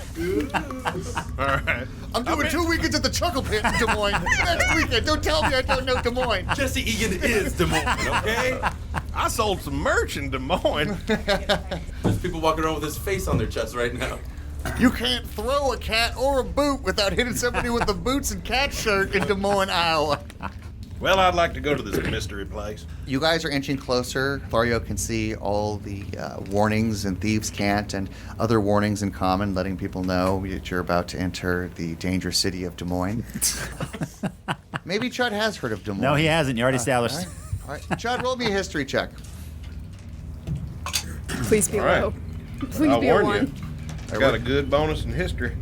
All right. I'm doing 2 weekends at the Chuckle Pit in Des Moines. Next weekend. Don't tell me I don't know Des Moines. Jesse Egan is Des Moines, okay? I sold some merch in Des Moines. There's people walking around with his face on their chest right now. You can't throw a cat or a boot without hitting somebody with a boots and cat shirt in Des Moines, Iowa. Well, I'd like to go to this mystery place. You guys are inching closer. Lothario can see all the warnings in Thieves' Cant and other warnings in common, letting people know that you're about to enter the dangerous city of Des Moines. Maybe Chud has heard of Des Moines. No, he hasn't. You already established. All right. Chud, roll me a history check. Please be All right. low. Please I'll be a warn 1. you. I got a good bonus in history.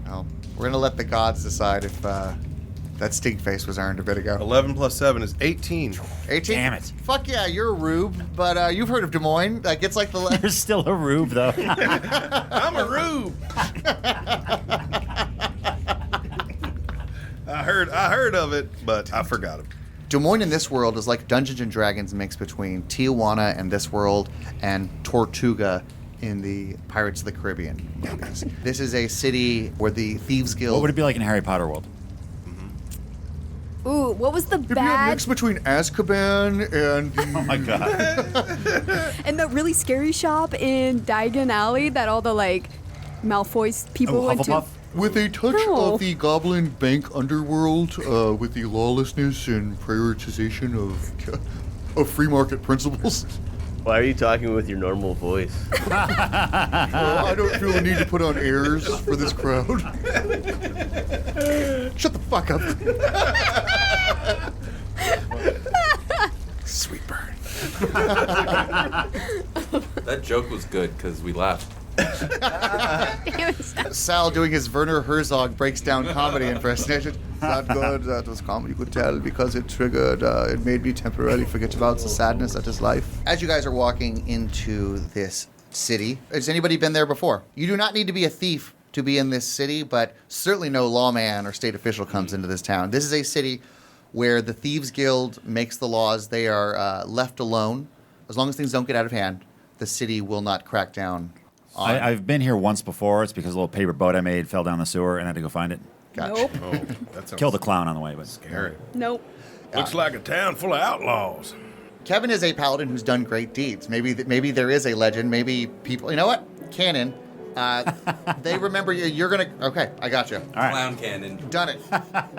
Well, we're going to let the gods decide if that stink face was earned a bit ago. 11 plus 7 is 18. 18? Damn it. Fuck yeah, you're a rube, but you've heard of Des Moines. Like, it's like the... You're still a rube, though. I'm a rube. I heard of it, but I forgot it. Des Moines in this world is like Dungeons and Dragons mix between Tijuana and this world and Tortuga in the Pirates of the Caribbean movies. This is a city where the Thieves Guild... What would it be like in Harry Potter world? Ooh, what was the It'd be a bad mix between Azkaban and the... Oh my god. and the really scary shop in Diagon Alley that all the like Malfoy's people went to? Hufflepuff? With a touch No. of the Goblin Bank underworld, with the lawlessness and prioritization of free market principles. Why are you talking with your normal voice? I don't feel the need to put on airs for this crowd. Shut the fuck up. Sweet burn. That joke was good because we laughed. Sal doing his Werner Herzog breaks down comedy impersonation. Not good. That was comedy. You could tell because it triggered. It made me temporarily forget about the sadness of his life. As you guys are walking into this city, has anybody been there before? You do not need to be a thief to be in this city, but certainly no lawman or state official comes into this town. This is a city where the Thieves Guild makes the laws. They are left alone. As long as things don't get out of hand, the city will not crack down. I've been here once before. It's because a little paper boat I made fell down the sewer and I had to go find it. Gotcha. Nope. Oh, that sounds Killed a clown on the way, but scary. Nope. Looks like a town full of outlaws. Kevin is a paladin who's done great deeds. Maybe there is a legend. Maybe people... You know what? Canon. They remember you. You're going to... Okay, I got you. all right. Clown cannon. Done it.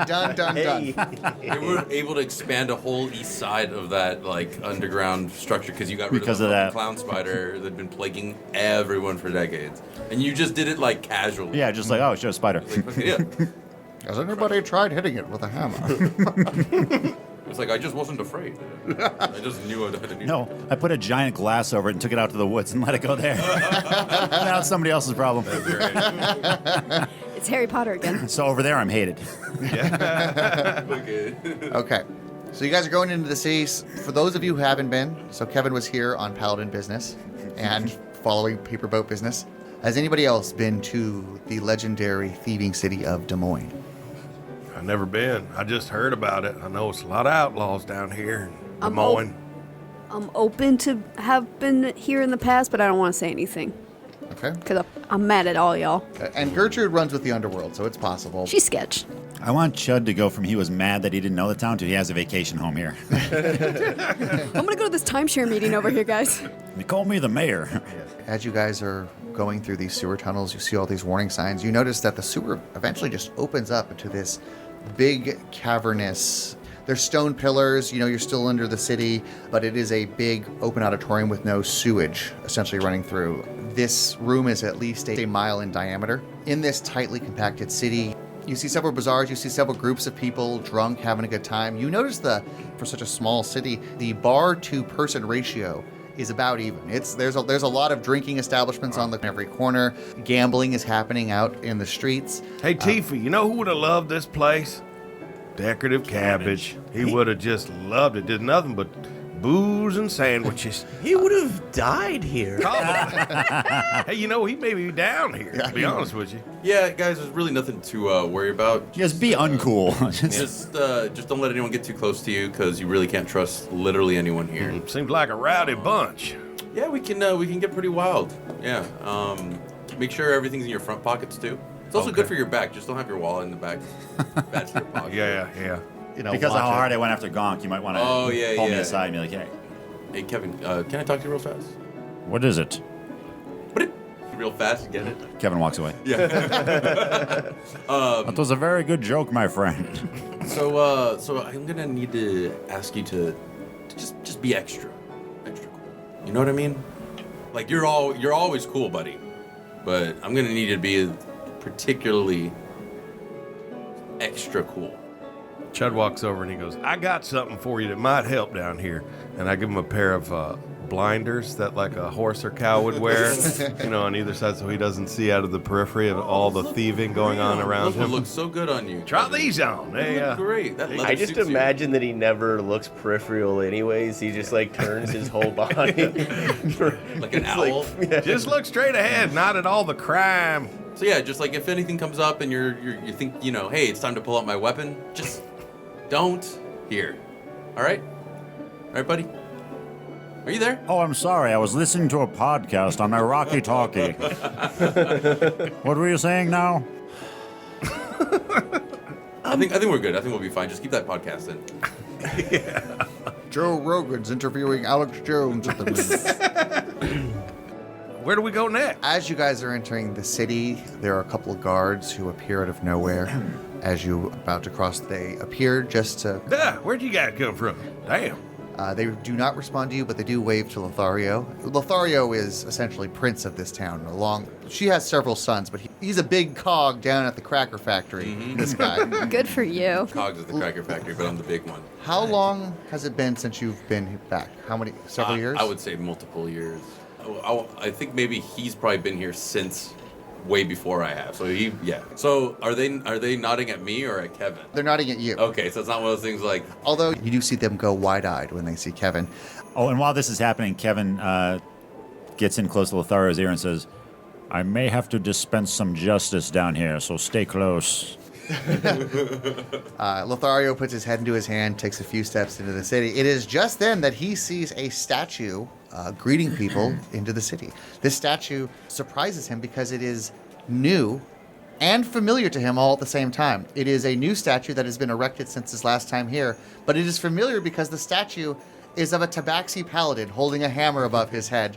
Done. Hey. They were able to expand a whole east side of that like underground structure because you got rid Because of of the that. clown spider that'd been plaguing everyone for decades, and you just did it like casually. Yeah, just like, oh, show a spider. Like, fucking- yeah. Has anybody tried hitting it with a hammer? It's like I just wasn't afraid. I just knew I had to do. No, I put a giant glass over it and took it out to the woods and let it go there. Now it's somebody else's problem. It's Harry Potter again. So over there, I'm hated. Okay. Okay. So you guys are going into the city. For those of you who haven't been, so Kevin was here on Paladin business and following paperboat business. Has anybody else been to the legendary thieving city of Des Moines? I've never been. I just heard about it. I know it's a lot of outlaws down here in Des I'm Moines. I'm open to have been here in the past, but I don't want to say anything Okay. because I'm mad at all y'all. And Gertrude runs with the underworld, so it's possible. She's sketched. I want Chud to go from he was mad that he didn't know the town to he has a vacation home here. I'm gonna go to this timeshare meeting over here, guys. They call me the mayor. As you guys are going through these sewer tunnels, you see all these warning signs. You notice that the sewer eventually just opens up into this big cavernous... There's stone pillars, you're still under the city, but it is a big open auditorium with no sewage essentially running through. This room is at least a mile in diameter. In this tightly compacted city, you see several bazaars, you see several groups of people drunk, having a good time. You notice for such a small city, the bar to person ratio is about even. There's a lot of drinking establishments on every corner. Gambling is happening out in the streets. Hey, Tifa, you know who would have loved this place? Decorative Cabbage. He would have just loved it. Did nothing but booze and sandwiches. He would have died here. Hey, he may be down here, to be honest with you. Yeah, guys, there's really nothing to worry about. Just be uncool. Just don't let anyone get too close to you because you really can't trust literally anyone here. Seems like a rowdy bunch. Yeah, we can get pretty wild. Yeah. Make sure everything's in your front pockets too. It's also good for your back. Just don't have your wallet in the back. That's your pocket. Yeah. Because of how hard I went after Gonk, you might want to pull me aside and be like, hey. Hey, Kevin, can I talk to you real fast? What is it? Real fast, get it? Kevin walks away. Yeah. That was a very good joke, my friend. So I'm gonna need to ask you to just be extra cool. You know what I mean? Like you're always cool, buddy. But I'm gonna need you to be particularly extra cool. Chud walks over and he goes, I got something for you that might help down here. And I give him a pair of blinders that like a horse or cow would wear, on either side so he doesn't see out of the periphery of all the thieving going on around him. Looks so good on you. Try these on. They, look great. That leather I just suits you. imagine that he never looks peripheral anyways. He just like turns his whole body. Like an owl. Just look straight ahead, not at all the crime. So yeah, just like if anything comes up and you think, hey, it's time to pull out my weapon, just don't here. All right, buddy? Are you there? Oh, I'm sorry. I was listening to a podcast on my Rocky-Talkie. What were you saying now? I think we're good. I think we'll be fine. Just keep that podcast in. Yeah. Joe Rogan's interviewing Alex Jones at the minute. Where do we go next? As you guys are entering the city, there are a couple of guards who appear out of nowhere. As you about to cross, they appear just to... Where'd you guys come from? Damn. They do not respond to you, but they do wave to Lothario. Lothario is essentially prince of this town. She has several sons, but he's a big cog down at the cracker factory, this guy. Good for you. Cogs at the cracker factory, but I'm the big one. How long has it been since you've been back? How many? Several years? I would say multiple years. I think maybe he's probably been here since way before I have. So So are they nodding at me or at Kevin? They're nodding at you. Okay, so it's not one of those things like... Although you do see them go wide-eyed when they see Kevin. Oh, and while this is happening, Kevin gets in close to Lothario's ear and says, I may have to dispense some justice down here, so stay close. Lothario puts his head into his hand, takes a few steps into the city. It is just then that he sees a statue greeting people into the city. This statue surprises him because it is new and familiar to him all at the same time. It is a new statue that has been erected since his last time here, but it is familiar because the statue is of a tabaxi paladin holding a hammer above his head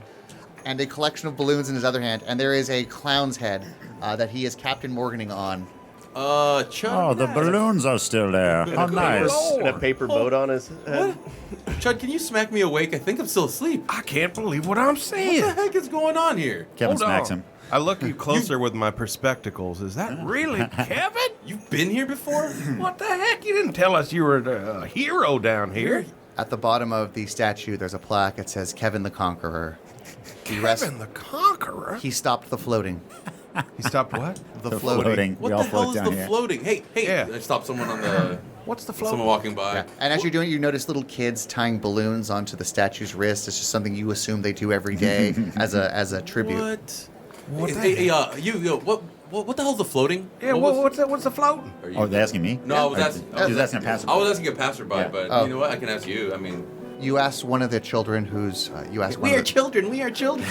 and a collection of balloons in his other hand, and there is a clown's head that he is Captain Morganing on. Chud. Oh, the balloons are still there. How nice. And a paper boat on his head. What? Chud, can you smack me awake? I think I'm still asleep. I can't believe what I'm seeing. What the heck is going on here? Kevin Hold smacks on. him. I look you closer with my perspectacles. Is that really Kevin? You've been here before? What the heck? You didn't tell us you were a hero down here. At the bottom of the statue, there's a plaque. It says, Kevin the Conqueror. Kevin the Conqueror? He stopped the floating. He stopped what? The floating. What We the all hell float is down the here. floating? Hey, Yeah. I stopped someone on the... What's the float? Someone walking by. Yeah. And as you're doing it, you notice little kids tying balloons onto the statue's wrist. It's just something you assume they do every day as a tribute. What? What the hell's the floating? Yeah, what's the floating? Are you- Oh, they asking me? No, I was asking... He was asking a passerby. I was asking a passerby, Yeah. but Oh. you know what? I can ask you. I mean... You asked one of the children who's children. We are children.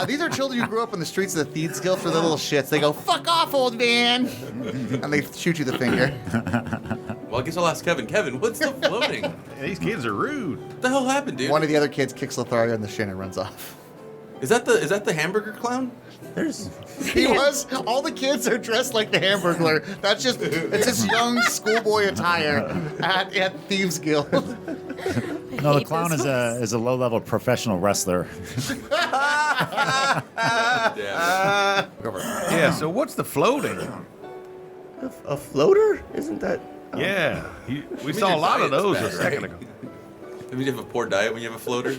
these are children who grew up on the streets of the Thieves Guild for the little shits. They go, fuck off, old man! And they shoot you the finger. Well, I guess I'll ask Kevin. Kevin, what's the floating? These kids are rude. What the hell happened, dude? One of the other kids kicks Lothario in the shin and runs off. Is that the hamburger clown? All the kids are dressed like the Hamburglar. It's his young schoolboy attire at Thieves Guild. No, the clown is a low-level professional wrestler. Yeah, so what's the floating? A floater? Isn't that? Yeah, we saw a lot of those a second ago. I mean, you have a poor diet when you have a floater? Or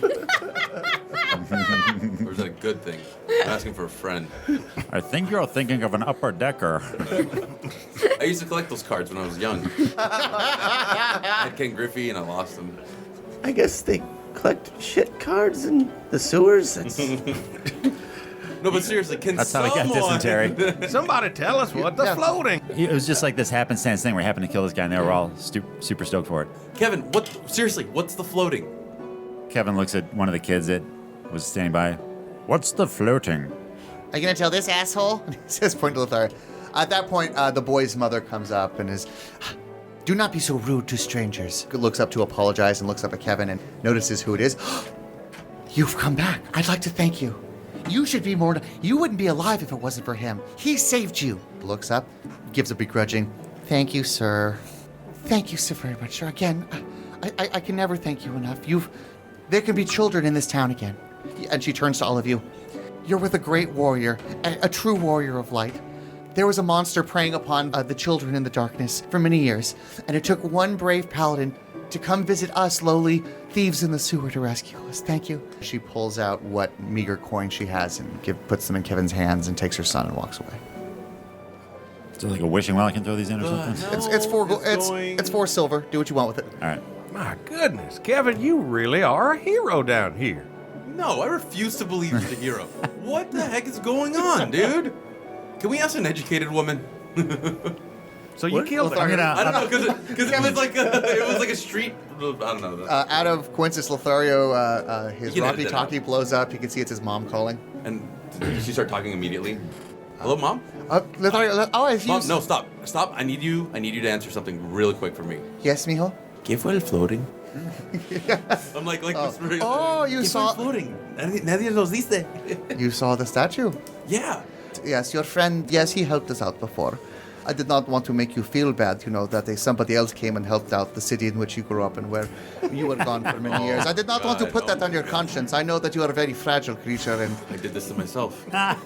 is that a good thing? I'm asking for a friend. I think you're thinking of an upper decker. I used to collect those cards when I was young. I had Ken Griffey and I lost them. I guess they collect shit cards in the sewers. No, but seriously, can That's how he got dysentery. Somebody tell us what the floating. It was just like this happenstance thing where he happened to kill this guy, and they were all super stoked for it. Kevin, what's the floating? Kevin looks at one of the kids that was standing by. What's the floating? Are you going to tell this asshole? He says, point to Lothario. At that point, the boy's mother comes up and is, do not be so rude to strangers. Looks up to apologize and looks up at Kevin and notices who it is. You've come back. I'd like to thank you. You should be more. You wouldn't be alive if it wasn't for him. He saved you. Looks up, gives a begrudging, thank you, sir. Thank you so very much, sir. Again, I can never thank you enough. There can be children in this town again. And she turns to all of you. You're with a great warrior, a true warrior of light. There was a monster preying upon the children in the darkness for many years, and it took one brave paladin to come visit us lowly thieves in the sewer to rescue us. Thank you. She pulls out what meager coin she has and puts them in Kevin's hands and takes her son and walks away. Is there like a wishing well I can throw these in or something? It's 4 silver. Do what you want with it. All right. My goodness, Kevin, you really are a hero down here. No, I refuse to believe you're the hero. What the heck is going on, dude? Can we ask an educated woman? So you killed her. I don't know, because it was like a street. I don't know. Out of coincidence, Lothario, his You can edit that walkie-talkie blows up. You can see it's his mom calling. And did she start talking immediately? Hello, Mom? Lothario, it's you. Mom, no, stop. I need you to answer something really quick for me. Yes, mijo? ¿Qué fue el floating? I'm like whispering. Oh, you saw. Floating. Nadie nos dice. You saw the statue. Yeah. Yes, your friend. Yes, he helped us out before. I did not want to make you feel bad, that somebody else came and helped out the city in which you grew up and where you were gone for many years. I did not want to put that on your conscience. I know that you are a very fragile creature, and I did this to myself. I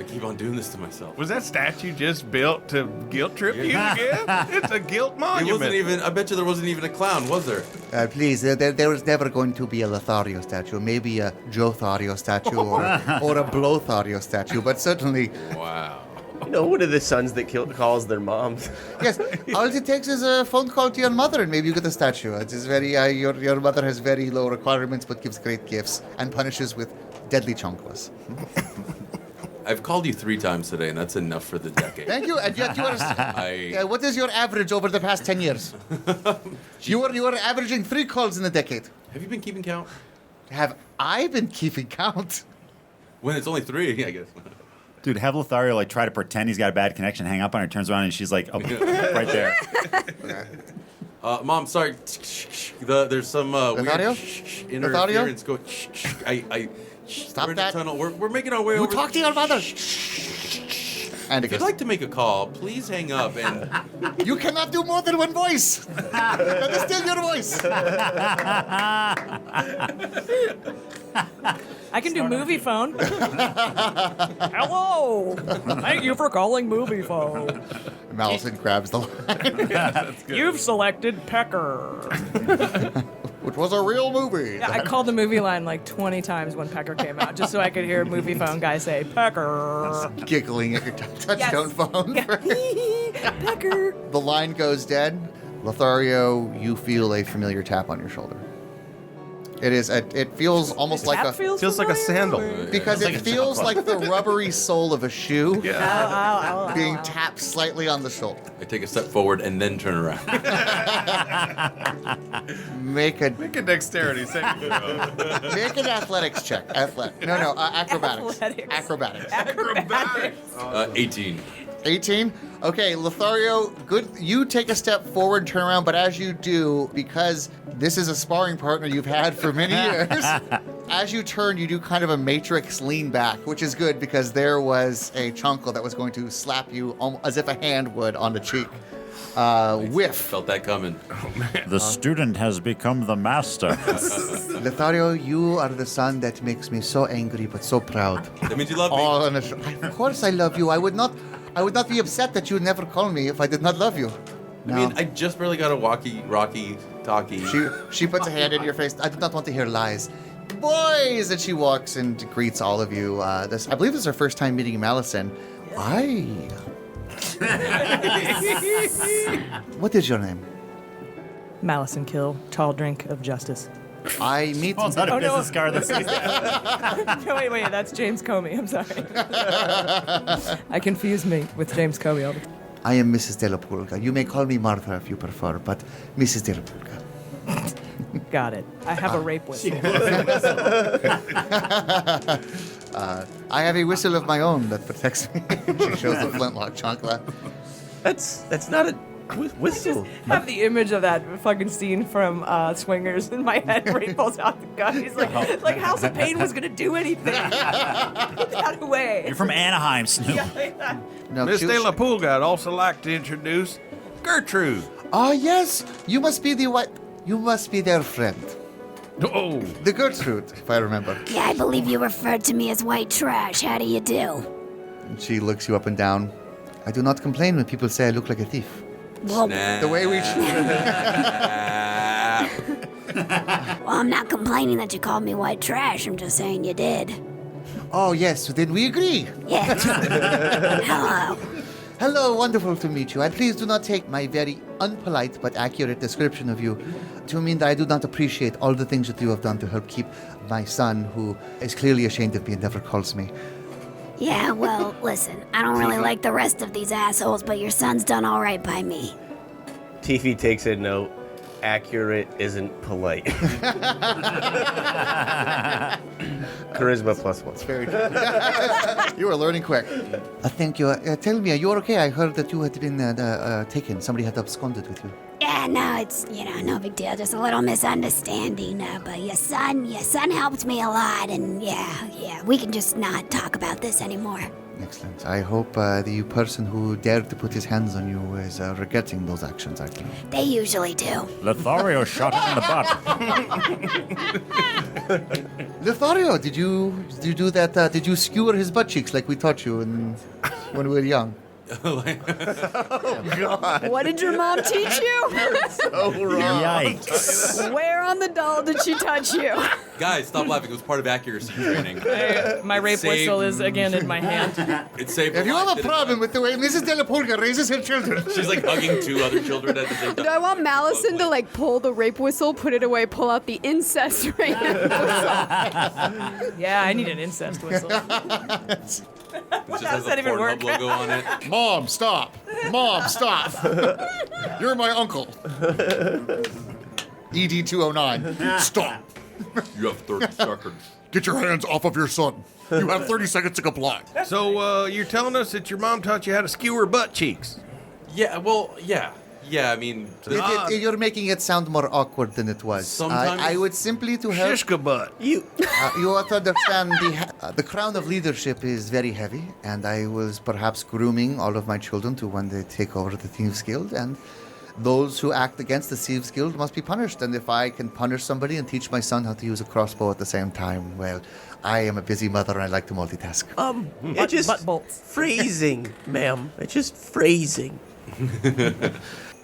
keep on doing this to myself. Was that statue just built to guilt trip you again? It's a guilt monument. It wasn't even. I bet you there wasn't even a clown, was there? please, there was never going to be a Lothario statue. Maybe a Jothario statue or a Blothario statue, but certainly. Wow. One of the sons that calls their moms. Yes, all it takes is a phone call to your mother, and maybe you get a statue. It is very your mother has very low requirements, but gives great gifts and punishes with deadly chanclas. I've called you 3 times today, and that's enough for the decade. Thank you, and yet you are. What is your average over the past 10 years? you are averaging 3 calls in a decade. Have you been keeping count? Have I been keeping count? When it's only 3, I guess. Dude, have Lothario try to pretend he's got a bad connection, hang up on her, turns around, and she's like, oh, right there. Mom, sorry. There's some weird interference going. Stop we're in that. The tunnel. We're making our way over. You talk to your mother. And If you'd like to make a call, please hang up and. You cannot do more than one voice. That is still your voice. I can do movie phone. Hello. Thank you for calling movie phone. Malison grabs the line. You've selected Pecker. Which was a real movie. Yeah, I called the movie line like 20 times when Pecker came out, just so I could hear movie phone guy say Pecker. Giggling at your touchstone phone. Pecker. The line goes dead. Lothario, you feel a familiar tap on your shoulder. It feels almost like a feels like a sandal. because it feels like the rubbery sole of a shoe Ow, being tapped slightly on the shoulder. I take a step forward and then turn around. Make a dexterity saving throw. make an athletics check. Acrobatics. Acrobatics. 18. 18? Okay, Lothario, good. You take a step forward, turn around, but as you do, because this is a sparring partner you've had for many years, as you turn, you do kind of a matrix lean back, which is good because there was a chunkle that was going to slap you as if a hand would on the cheek. Whiff. Felt that coming. The student has become the master. Lothario, you are the son that makes me so angry but so proud. That means you love me. All on of course I love you. I would not be upset that you would never call me if I did not love you. I mean, I just barely got a walkie-talkie. She puts a hand in your face. I do not want to hear lies. Boys! And she walks and greets all of you. I believe this is her first time meeting Malison. Aye. What is your name? Malison Kill, tall drink of justice. I meet... Pulls out a business card that says No, wait, that's James Comey. I'm sorry. I confuse me with James Comey all the time. I am Mrs. De La Pulga. You may call me Martha if you prefer, but Mrs. De La Pulga. Got it. I have a rape whistle. I have a whistle of my own that protects me. She shows the flintlock chancla. That's not Whistle. Have the image of that fucking scene from Swingers in my head where he pulls out the gun. He's like House of Pain was gonna do anything. Get that away. You're from Anaheim, Snoop. No, Miss De La Pulga, I'd also like to introduce Gertrude. Ah, yes. You must be their friend. Oh, The Gertrude, if I remember. Yeah, I believe you referred to me as white trash. How do you do? And she looks you up and down. I do not complain when people say I look like a thief. Well, The way we... I'm not complaining that you called me white trash. I'm just saying you did. Oh, yes. Then we agree. Yes. Hello. Hello, wonderful to meet you. And please do not take my very unpolite but accurate description of you to mean that I do not appreciate all the things that you have done to help keep my son, who is clearly ashamed of me and never calls me. Yeah, well, listen, I don't really like the rest of these assholes, but your son's done all right by me. Tiffy takes a note. Accurate isn't polite. Charisma +1. Very good. You are learning quick. Thank you. Tell me, are you okay? I heard that you had been taken. Somebody had absconded with you. Yeah, no, it's, no big deal. Just a little misunderstanding. But your son helped me a lot, and yeah, we can just not talk about this anymore. Excellent. I hope the person who dared to put his hands on you is regretting those actions, actually. They usually do. Lothario shot him in the butt. Lothario, did you do that? Did you skewer his butt cheeks like we taught you when we were young? What did your mom teach you? Yikes. Where on the doll did she touch you? Guys, stop laughing. It was part of accuracy training. My rape Saved- whistle is again in my hand. It saved If you life, have a didn't it? problem with the way Mrs. De La Pulga raises her children, She's like hugging two other children at the same time. Do I want Malison to like pull the rape whistle, put it away, pull out the incest rape whistle? Yeah, I need an incest whistle. It just has that a even Pornhub work? logo on it. Mom, stop. Mom, stop. You're my uncle. ED 209. Stop. You have 30 seconds. Get your hands off of your son. You have 30 seconds to comply. so you're telling us that your mom taught you how to skewer butt cheeks? Yeah, well, yeah. Yeah, I mean, you're making it sound more awkward than it was. Sometimes- I would simply to help. Shishka butt. You have to understand the crown of leadership is very heavy, and I was perhaps grooming all of my children to one day take over the Thieves Guild, and those who act against the Thieves Guild must be punished. And if I can punish somebody and teach my son how to use a crossbow at the same time, well, I am a busy mother and I like to multitask. It's just butt bolts. phrasing, ma'am. It's just phrasing.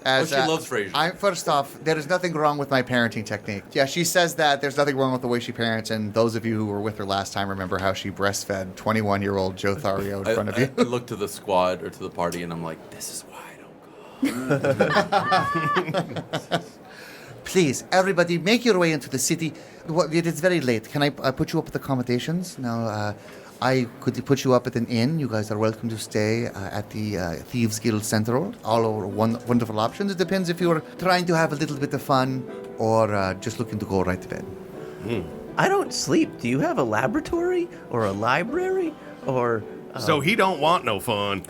she loves Frasier. First off, there is nothing wrong with my parenting technique. Yeah, she says that there's nothing wrong with the way she parents, and those of you who were with her last time remember how she breastfed 21-year-old Joe Thario in front of you. I look to the squad or to the party and I'm like, this is why I don't go. Please, everybody, make your way into the city. It is very late. Can I put you up with accommodations? Now, I could put you up at an inn. You guys are welcome to stay at the Thieves Guild Central. All over wonderful options. It depends if you're trying to have a little bit of fun or just looking to go right to bed. I don't sleep. Do you have a laboratory or a library or? So he don't want no fun.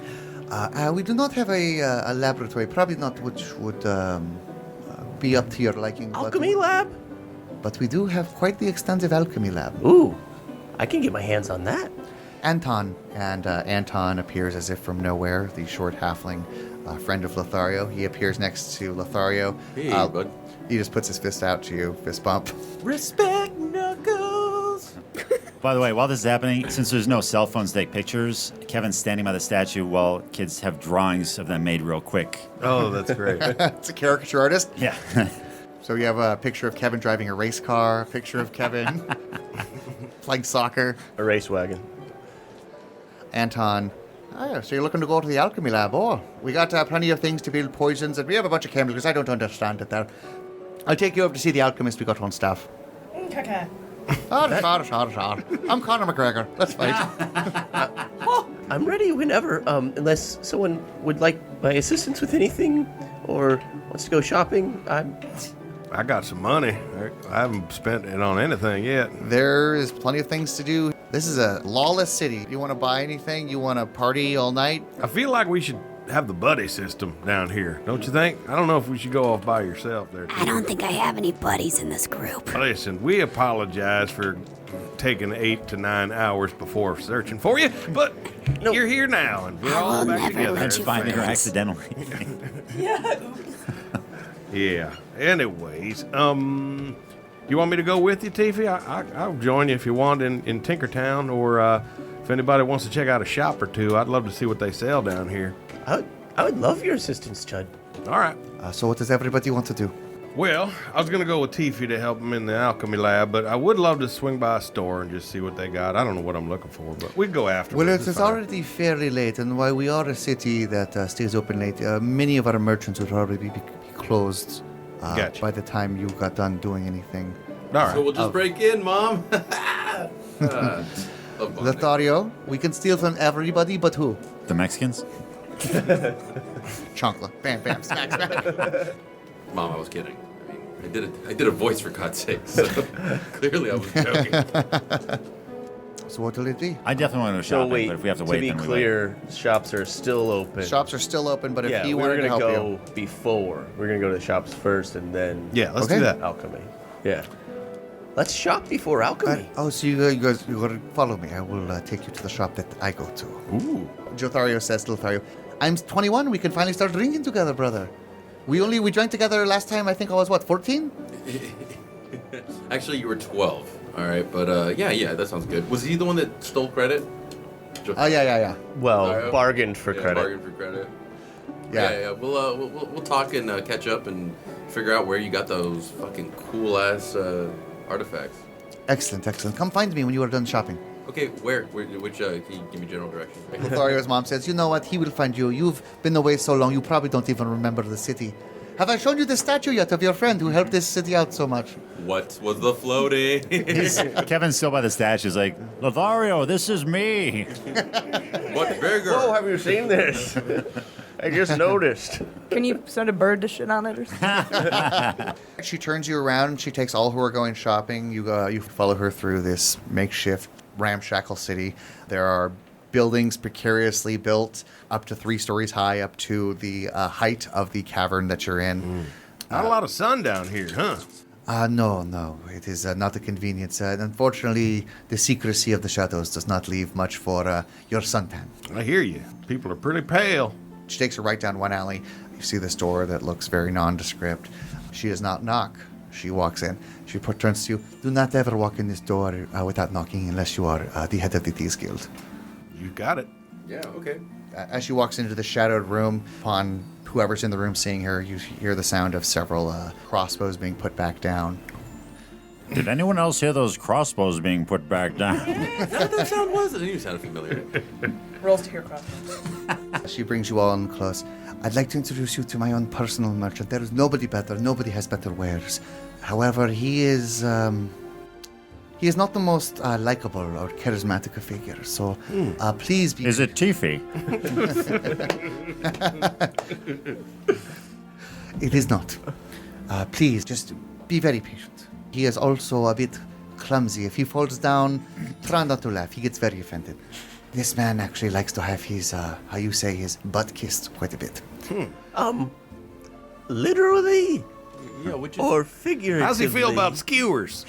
We do not have a laboratory, probably not which would be up to your liking. Alchemy lab? But we do have quite the extensive alchemy lab. Ooh, I can get my hands on that. Anton, and Anton appears as if from nowhere, the short halfling friend of Lothario. He appears next to Lothario. Hey, bud. He just puts his fist out to you, fist bump. Respect, Knuckles. By the way, while this is happening, since there's no cell phones to take pictures, Kevin's standing by the statue while kids have drawings of them made real quick. Oh, that's great. It's a caricature artist. Yeah. So you have a picture of Kevin driving a race car, a picture of Kevin playing soccer. A race wagon. Anton. Oh, yeah, so you're looking to go to the alchemy lab. Oh, we got plenty of things to build poisons, and we have a bunch of chemicals. I don't understand it there. I'll take you over to see the alchemist we got on staff. Okay. I'm Conor McGregor. Let's fight. I'm ready whenever, unless someone would like my assistance with anything or wants to go shopping. I got some money. I haven't spent it on anything yet. There is plenty of things to do. This is a lawless city. You want to buy anything? You want to party all night? I feel like we should have the buddy system down here, don't you think? I don't know if we should go off by yourself there. I don't think I have any buddies in this group. Listen, we apologize for taking 8 to 9 hours before searching for you, but you're here now, and we're I all will back never together. let And you finding her friends. accidentally. Yeah. Anyways, you want me to go with you, Tiffy? I'll join you if you want in Tinkertown, or if anybody wants to check out a shop or two, I'd love to see what they sell down here. I would love your assistance, Chud. All right. So what does everybody want to do? Well, I was going to go with Tiffy to help him in the alchemy lab, but I would love to swing by a store and just see what they got. I don't know what I'm looking for, but we'd go after Well, it. it is already fairly late, and while we are a city that stays open late, many of our merchants would already be closed Gotcha. by the time you got done doing anything. All right. So we'll just break in, Mom. Lothario, we can steal from everybody, but who? The Mexicans? Chunkla. Bam, bam, smack, smack. Mom, I was kidding. I mean, I did a voice for God's sake. So clearly, I was joking. So what will it be? I definitely want to go So shopping, wait, but if we have to wait, to be then we clear, shops are still open. Shops are still open, but if yeah, he we're wanted to gonna help go you. before. We're gonna go to the shops first, and then Yeah, let's Okay. do that. alchemy. Yeah, let's shop before alchemy. So you guys got to follow me. I will take you to the shop that I go to. Ooh. Jothario says to Lothario, I'm 21. We can finally start drinking together, brother. We drank together last time. I think I was, 14? Actually, you were 12. All right, but yeah, that sounds good. Was he the one that stole credit? Oh, yeah. Well, Sorry. bargained for Yeah, credit. Bargain for credit. Yeah. Yeah. We'll talk and catch up and figure out where you got those fucking cool ass artifacts. Excellent. Come find me when you are done shopping. Okay, which can you give me general direction? Lothario's mom says, you know what? He will find you. You've been away so long, you probably don't even remember the city. Have I shown you the statue yet of your friend who helped this city out so much? What was the floating? Kevin's still by the statue. He's like, Lothario, this is me. What bigger? Oh, have you seen this? I just noticed. Can you send a bird to shit on it or something? She turns you around and she takes all who are going shopping. You follow her through this makeshift ramshackle city. There are buildings precariously built up to 3 stories high, up to the height of the cavern that you're in. Not a lot of sun down here, huh? No. It is not a convenience. Unfortunately, the secrecy of the shadows does not leave much for your suntan. I hear you. People are pretty pale. She takes her right down one alley. You see this door that looks very nondescript. She does not knock. She walks in. She turns to you. Do not ever walk in this door without knocking unless you are the head of the Thieves Guild. You got it. Yeah, okay. As she walks into the shadowed room, upon whoever's in the room seeing her, you hear the sound of several crossbows being put back down. Did anyone else hear those crossbows being put back down? That sound was. It didn't sound familiar. Rolls to hear crossbows. She brings you all in close. I'd like to introduce you to my own personal merchant. There is nobody better. Nobody has better wares. However, he is not the most likable or charismatic a figure. So please be... Is it Tiffy? It is not. Please, just be very patient. He is also a bit clumsy. If he falls down, try not to laugh. He gets very offended. This man actually likes to have his, his butt kissed quite a bit. Literally Yeah, which is or figuratively? How's he feel about skewers?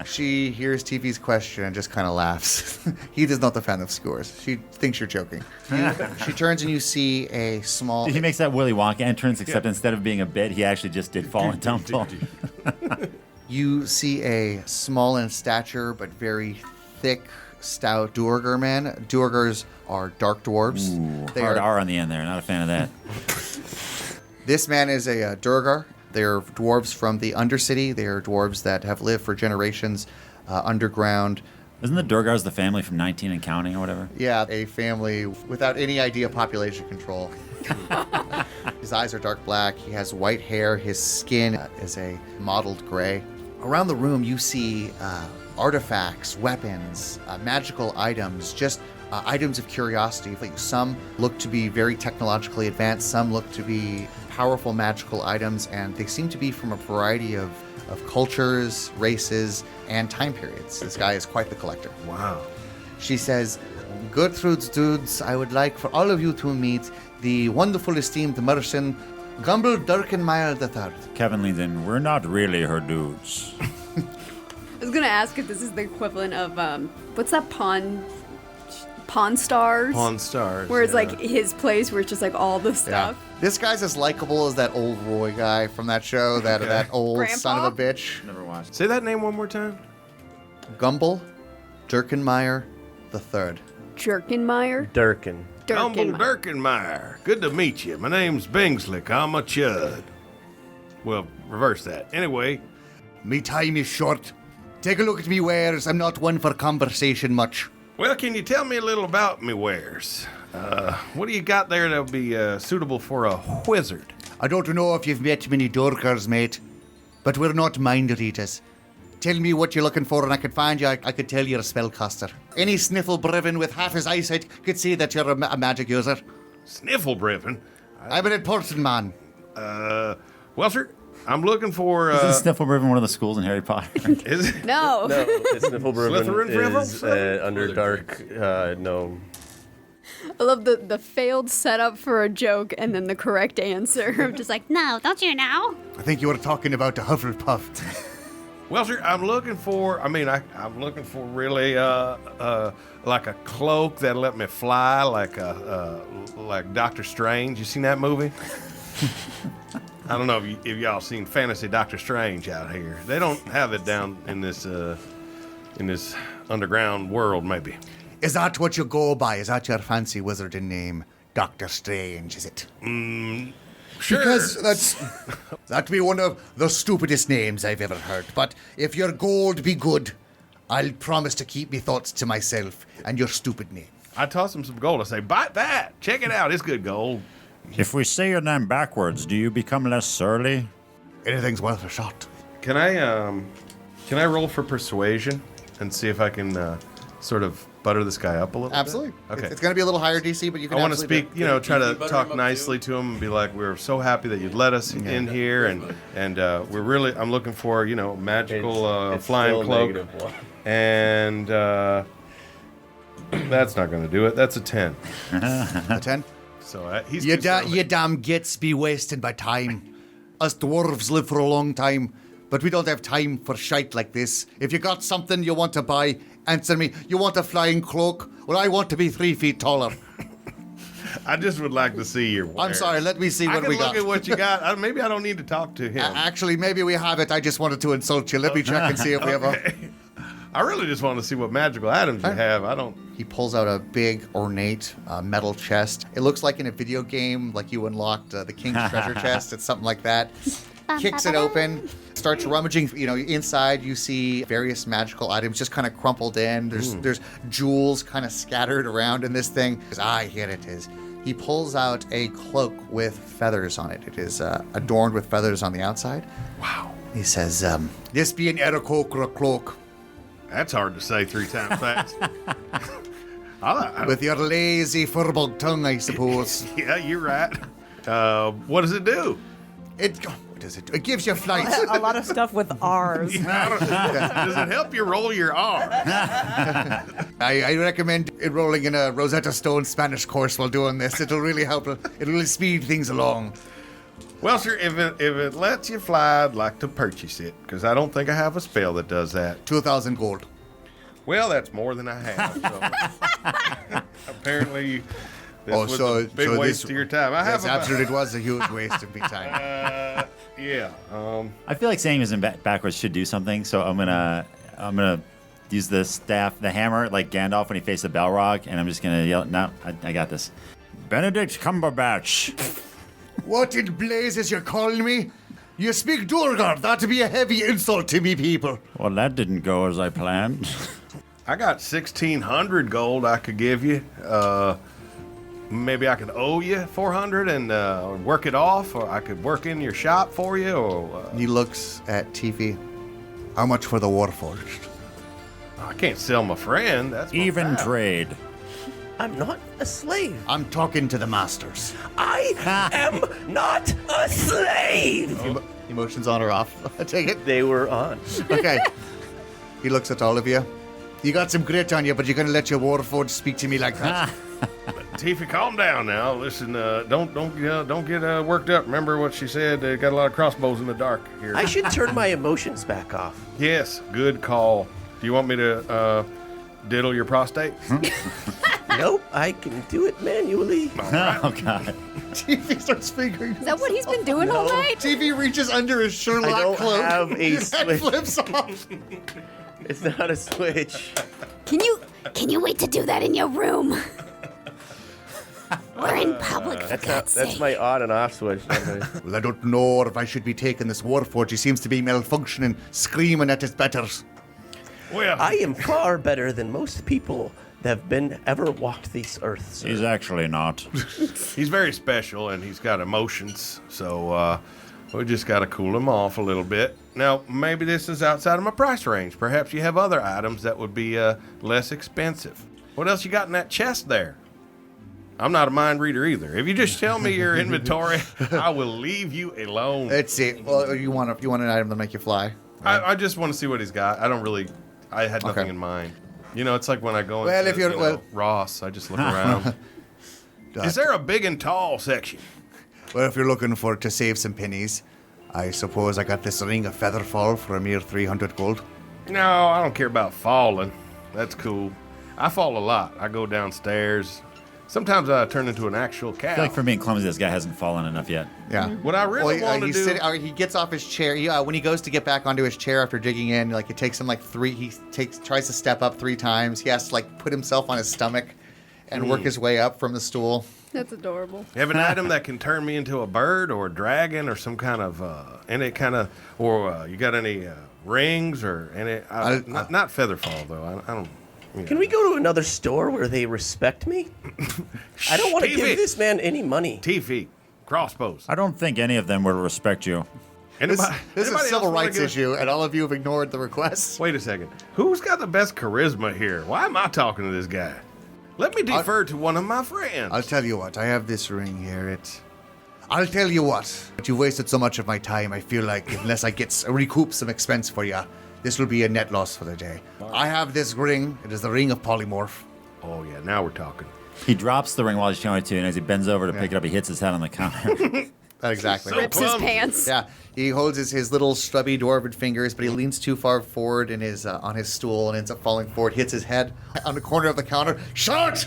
She hears TV's question and just kind of laughs. He is not a fan of skewers. She thinks you're joking. She turns and you see a small... He makes that Willy Wonka entrance, except instead of being a bit, he actually just did fall and tumble. You see a small in stature but very thick, stout Duergar man. Duergars are dark dwarves. Ooh, They hard are- R on the end there. Not a fan of that. This man is a Duergar. They're dwarves from the Undercity. They are dwarves that have lived for generations underground. Isn't the Durgars the family from 19 and Counting or whatever? Yeah, a family without any idea of population control. His eyes are dark black. He has white hair. His skin is a mottled gray. Around the room, you see artifacts, weapons, magical items, just items of curiosity. Like some look to be very technologically advanced. Some look to be powerful magical items, and they seem to be from a variety of cultures, races, and time periods. This guy is quite the collector. Wow. She says, Gertrude's dudes, I would like for all of you to meet the wonderful esteemed Merson, Gumble Durkenmeyer III. Kevin leans in. We're not really her dudes. I was gonna ask if this is the equivalent of what's that Pawn Stars? Pawn Stars. Where it's yeah. like his place where it's just like all the stuff. This guy's as likable as that old Roy guy from that show, that old Grandpa? son of a bitch. Never watched. Say that name one more time. Gumble Durkenmeyer III. Durkin. Jerkenmeyer? Humble Durkenmeyer. Durkenmeyer. Good to meet you. My name's Bingsley. I'm a chud. Well, reverse that. Anyway, Me time is short. Take a look at me wares. I'm not one for conversation much. well, can you tell me a little about me wares? What do you got there that'll be suitable for a wizard? I don't know if you've met many dorkers, mate, but we're not mind readers. Tell me what you're looking for and I could find you. I could tell you're a spellcaster. Any sniffle brevin with half his eyesight could say that you're a magic user. Sniffle Brevin. I'm an important man. Well, sir, I'm looking for. Isn't Snifflebriven one of the schools in Harry Potter? Is it? No. No, it's Snifflebrevin Slytherin is Brevin? Underdark gnome. I love the failed setup for a joke and then the correct answer. I'm just like, No, don't you know? I think you were talking about a Hufflepuff. Well, sir, I'm looking for. I'm looking for really like a cloak that'll let me fly, like Doctor Strange. You seen that movie? I don't know if y'all seen Fantasy Doctor Strange out here. They don't have it down in this underground world, maybe. Is that what you go by? Is that your fancy wizarding name? Doctor Strange, is it? Sure. Because that'd be one of the stupidest names I've ever heard. But if your gold be good, I'll promise to keep me thoughts to myself and your stupid name. I toss him some gold. I say, bite that. Check it out. It's good gold. If we say your name backwards, do you become less surly? Anything's worth a shot. Can I roll for persuasion and see if I can sort of butter this guy up a little Absolutely. bit? Okay. It's going to be a little higher DC, but you can I want to absolutely speak, do it. try to butter him talk up nicely to him and be like, we're so happy that you'd let us in here, and I'm looking for, magical It's flying still cloak, -1. and that's not going to do it. That's a 10. A 10? So he's You conservative. damn gits be wasting my time. Us dwarves live for a long time, but we don't have time for shite like this. If you got something you want to buy, answer me. You want a flying cloak? Well, I want to be 3 feet taller. I just would like to see your. I'm sorry, let me see I what can we look got. at what you got. Maybe I don't need to talk to him. Actually, maybe we have it. I just wanted to insult you. Let me check and see if we have a... I really just want to see what magical items you have. I don't. He pulls out a big, ornate metal chest. It looks like in a video game, like you unlocked the King's Treasure Chest. It's something like that. Kicks it open, starts rummaging. Inside you see various magical items just kind of crumpled in. There's jewels kind of scattered around in this thing. Here it is. He pulls out a cloak with feathers on it. It is adorned with feathers on the outside. Wow. He says, this be an Aarakocra cloak. That's hard to say 3 times fast. With your lazy furbog tongue, I suppose. Yeah, you're right. What does it do? What does it do? It gives you flight. A lot of stuff with R's. Does it help you roll your R? I recommend enrolling in a Rosetta Stone Spanish course while doing this. It'll really help. It'll really speed things along. Well, sir, if it lets you fly, I'd like to purchase it, because I don't think I have a spell that does that. 2,000 gold. Well, that's more than I have. So. Apparently, this was a big waste of your time. I have Yes, absolutely. It was a huge waste of my time. Yeah. I feel like saying his name backwards should do something, so I'm gonna use the staff, the hammer, like Gandalf when he faced the Balrog, and I'm just gonna yell. No, I got this. Benedict Cumberbatch. What in blazes you're calling me? You speak Durgar. That'd be a heavy insult to me, people. Well, that didn't go as I planned. I got 1,600 gold I could give you. Maybe I could owe you 400 and work it off, or I could work in your shop for you, or... He looks at Tifi. How much for the Warforged? I can't sell my friend. That's my Even pal. trade. I'm not a slave. I'm talking to the masters. I am not a slave. Emotions on or off? I take it. They were on. Okay. He looks at all of you. You got some grit on you, but you're going to let your Warforged speak to me like that? Tiffy, calm down now. Listen, don't get worked up. Remember what she said? They got a lot of crossbows in the dark here. I should turn my emotions back off. Yes, good call. Do you want me to diddle your prostate? Nope, I can do it manually. Oh God. TV starts fingering. Is that what he's been doing all night? TV reaches under his I Sherlock don't cloak have a and switch. flips off. It's not a switch. Can you wait to do that in your room? We're in public, for God's That's sake. my on and off switch. Well, I don't know if I should be taking this Warforged. He seems to be malfunctioning, screaming at his betters. Well, I am far better than most people that have ever walked this earth, sir. He's actually not. he's very special and he's got emotions, so we just got to cool him off a little bit. Now, maybe this is outside of my price range. Perhaps you have other items that would be less expensive. What else you got in that chest there? I'm not a mind reader either. If you just tell me your inventory, I will leave you alone. Let's see. Well, you want an item to make you fly? I just want to see what he's got. I had nothing Okay. in mind. You know, it's like when I go Well, into if you're- Ross, I just look around. Is there a big and tall section? Well, if you're looking to save some pennies, I suppose I got this ring of featherfall for a mere 300 gold. No, I don't care about falling. That's cool. I fall a lot. I go downstairs. Sometimes I turn into an actual I cow. feel like for being clumsy, this guy hasn't fallen enough yet. Yeah. What I really want to do... he gets off his chair. When he goes to get back onto his chair after digging in, like it takes him like tries to step up 3 times. He has to like put himself on his stomach and work his way up from the stool. That's adorable. You have an item that can turn me into a bird or a dragon or some kind of you got any rings or any? Not featherfall though. I don't. Can we go to another store where they respect me? I don't want to TV. give this man any money. TV, crossbows. I don't think any of them would respect you. This is a Anybody civil else wanna rights give- issue, and all of you have ignored the request. Wait a second. Who's got the best charisma here? Why am I talking to this guy? Let me defer to one of my friends. I'll tell you what. I have this ring here. I'll tell you what. But you wasted so much of my time. I feel like unless I recoup some expense for you, this will be a net loss for the day. I have this ring. It is the ring of polymorph. Oh yeah, now we're talking. He drops the ring while he's showing it to you, and as he bends over to pick it up, he hits his head on the counter. Exactly. So Rips his clumsy. pants. Yeah, he holds his little stubby dwarven fingers, but he leans too far forward in his on his stool and ends up falling forward. Hits his head on the corner of the counter. Shout!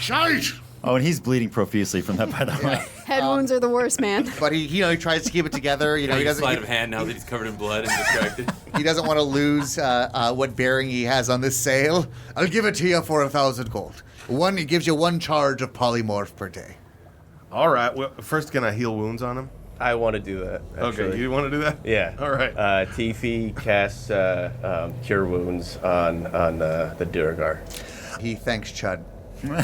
Shout! Oh, and he's bleeding profusely from that, by the way. Head wounds are the worst, man. But he tries to keep it together. He doesn't. Sleight of hand now that he's covered in blood and distracted. He doesn't want to lose what bearing he has on this sale. I'll give it to you for 1,000 gold. It gives you 1 charge of polymorph per day. All right. Well, first, can I heal wounds on him? I want to do that. Actually. Okay, you want to do that? Yeah. All right. Tiffy casts Cure Wounds on the Durgar. He thanks Chud. You're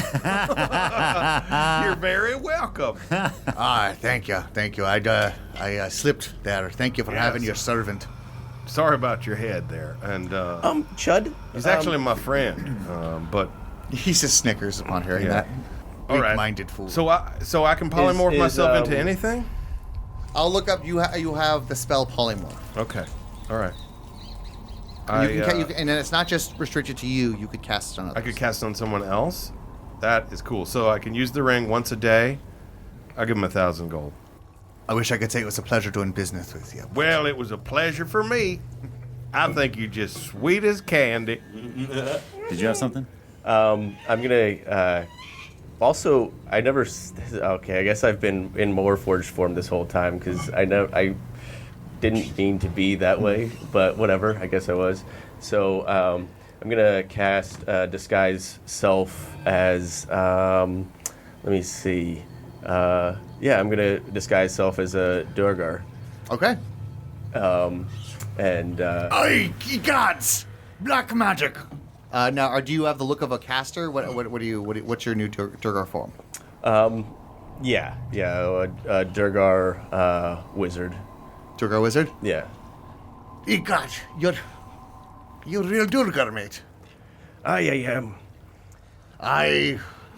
very welcome. Thank you. I slipped there. Thank you for having your servant. Sorry about your head there. And Chud? he's actually my friend, but He just snickers upon hearing Yeah. that. all right. Weak-minded fool. So I can polymorph myself into anything? I'll look up. You have the spell polymorph. Okay. All right. And then it's not just restricted to you. You could cast it on others. I could cast on someone else. That is cool. So I can use the ring once a day. I'll give him 1,000 gold. I wish I could say it was a pleasure doing business with you. Well, it was a pleasure for me. I think you're just sweet as candy. Did you have something? I'm gonna. Also, I never. Okay, I guess I've been in Warforged form this whole time because I didn't mean to be that way, but whatever. I guess I was. So I'm gonna cast disguise self as. Let me see. Yeah, I'm gonna disguise self as a Durgar. Okay. Aye, ye gods! Black magic! Now, do you have the look of a caster? What's your new Durgar form? Yeah, a Durgar wizard. Durgar wizard? Yeah. Ye god, you're real Durgar, mate. I am.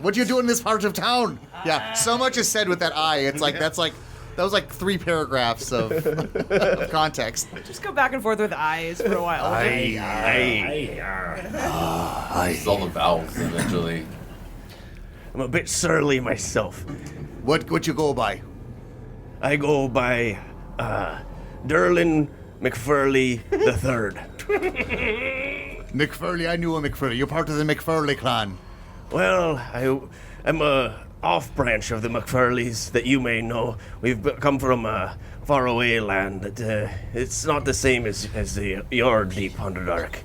What do you do in this part of town? Yeah, so much is said with that eye. It's like that was like 3 paragraphs of context. Just go back and forth with eyes for a while. It's all the vowels eventually. I'm a bit surly myself. What you go by? I go by Derlin McFurley III. McFurley, I knew a McFurley. You're part of the McFurley clan. Well, I'm a off-branch of the McFurleys that you may know. We've come from a faraway land that it's not the same as your deep Underdark.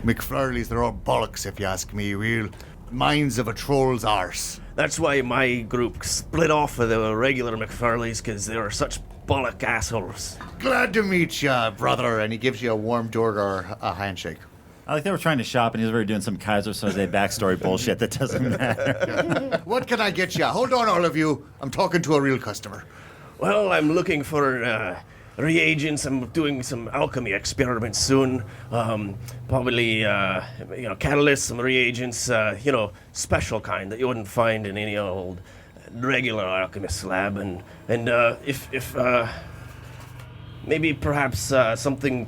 McFurleys, they're all bollocks, if you ask me. Real minds of a troll's arse. That's why my group split off of the regular McFurleys, because they were such bollock assholes. Glad to meet ya, brother. And he gives you a warm Durgar handshake. I like they were trying to shop and he was already doing some Kaiser Soze backstory bullshit that doesn't matter. What can I get ya? Hold on, all of you. I'm talking to a real customer. Well, I'm looking for reagents. I'm doing some alchemy experiments soon. Probably, catalysts, some reagents, special kind that you wouldn't find in any old regular alchemist lab. And if maybe perhaps something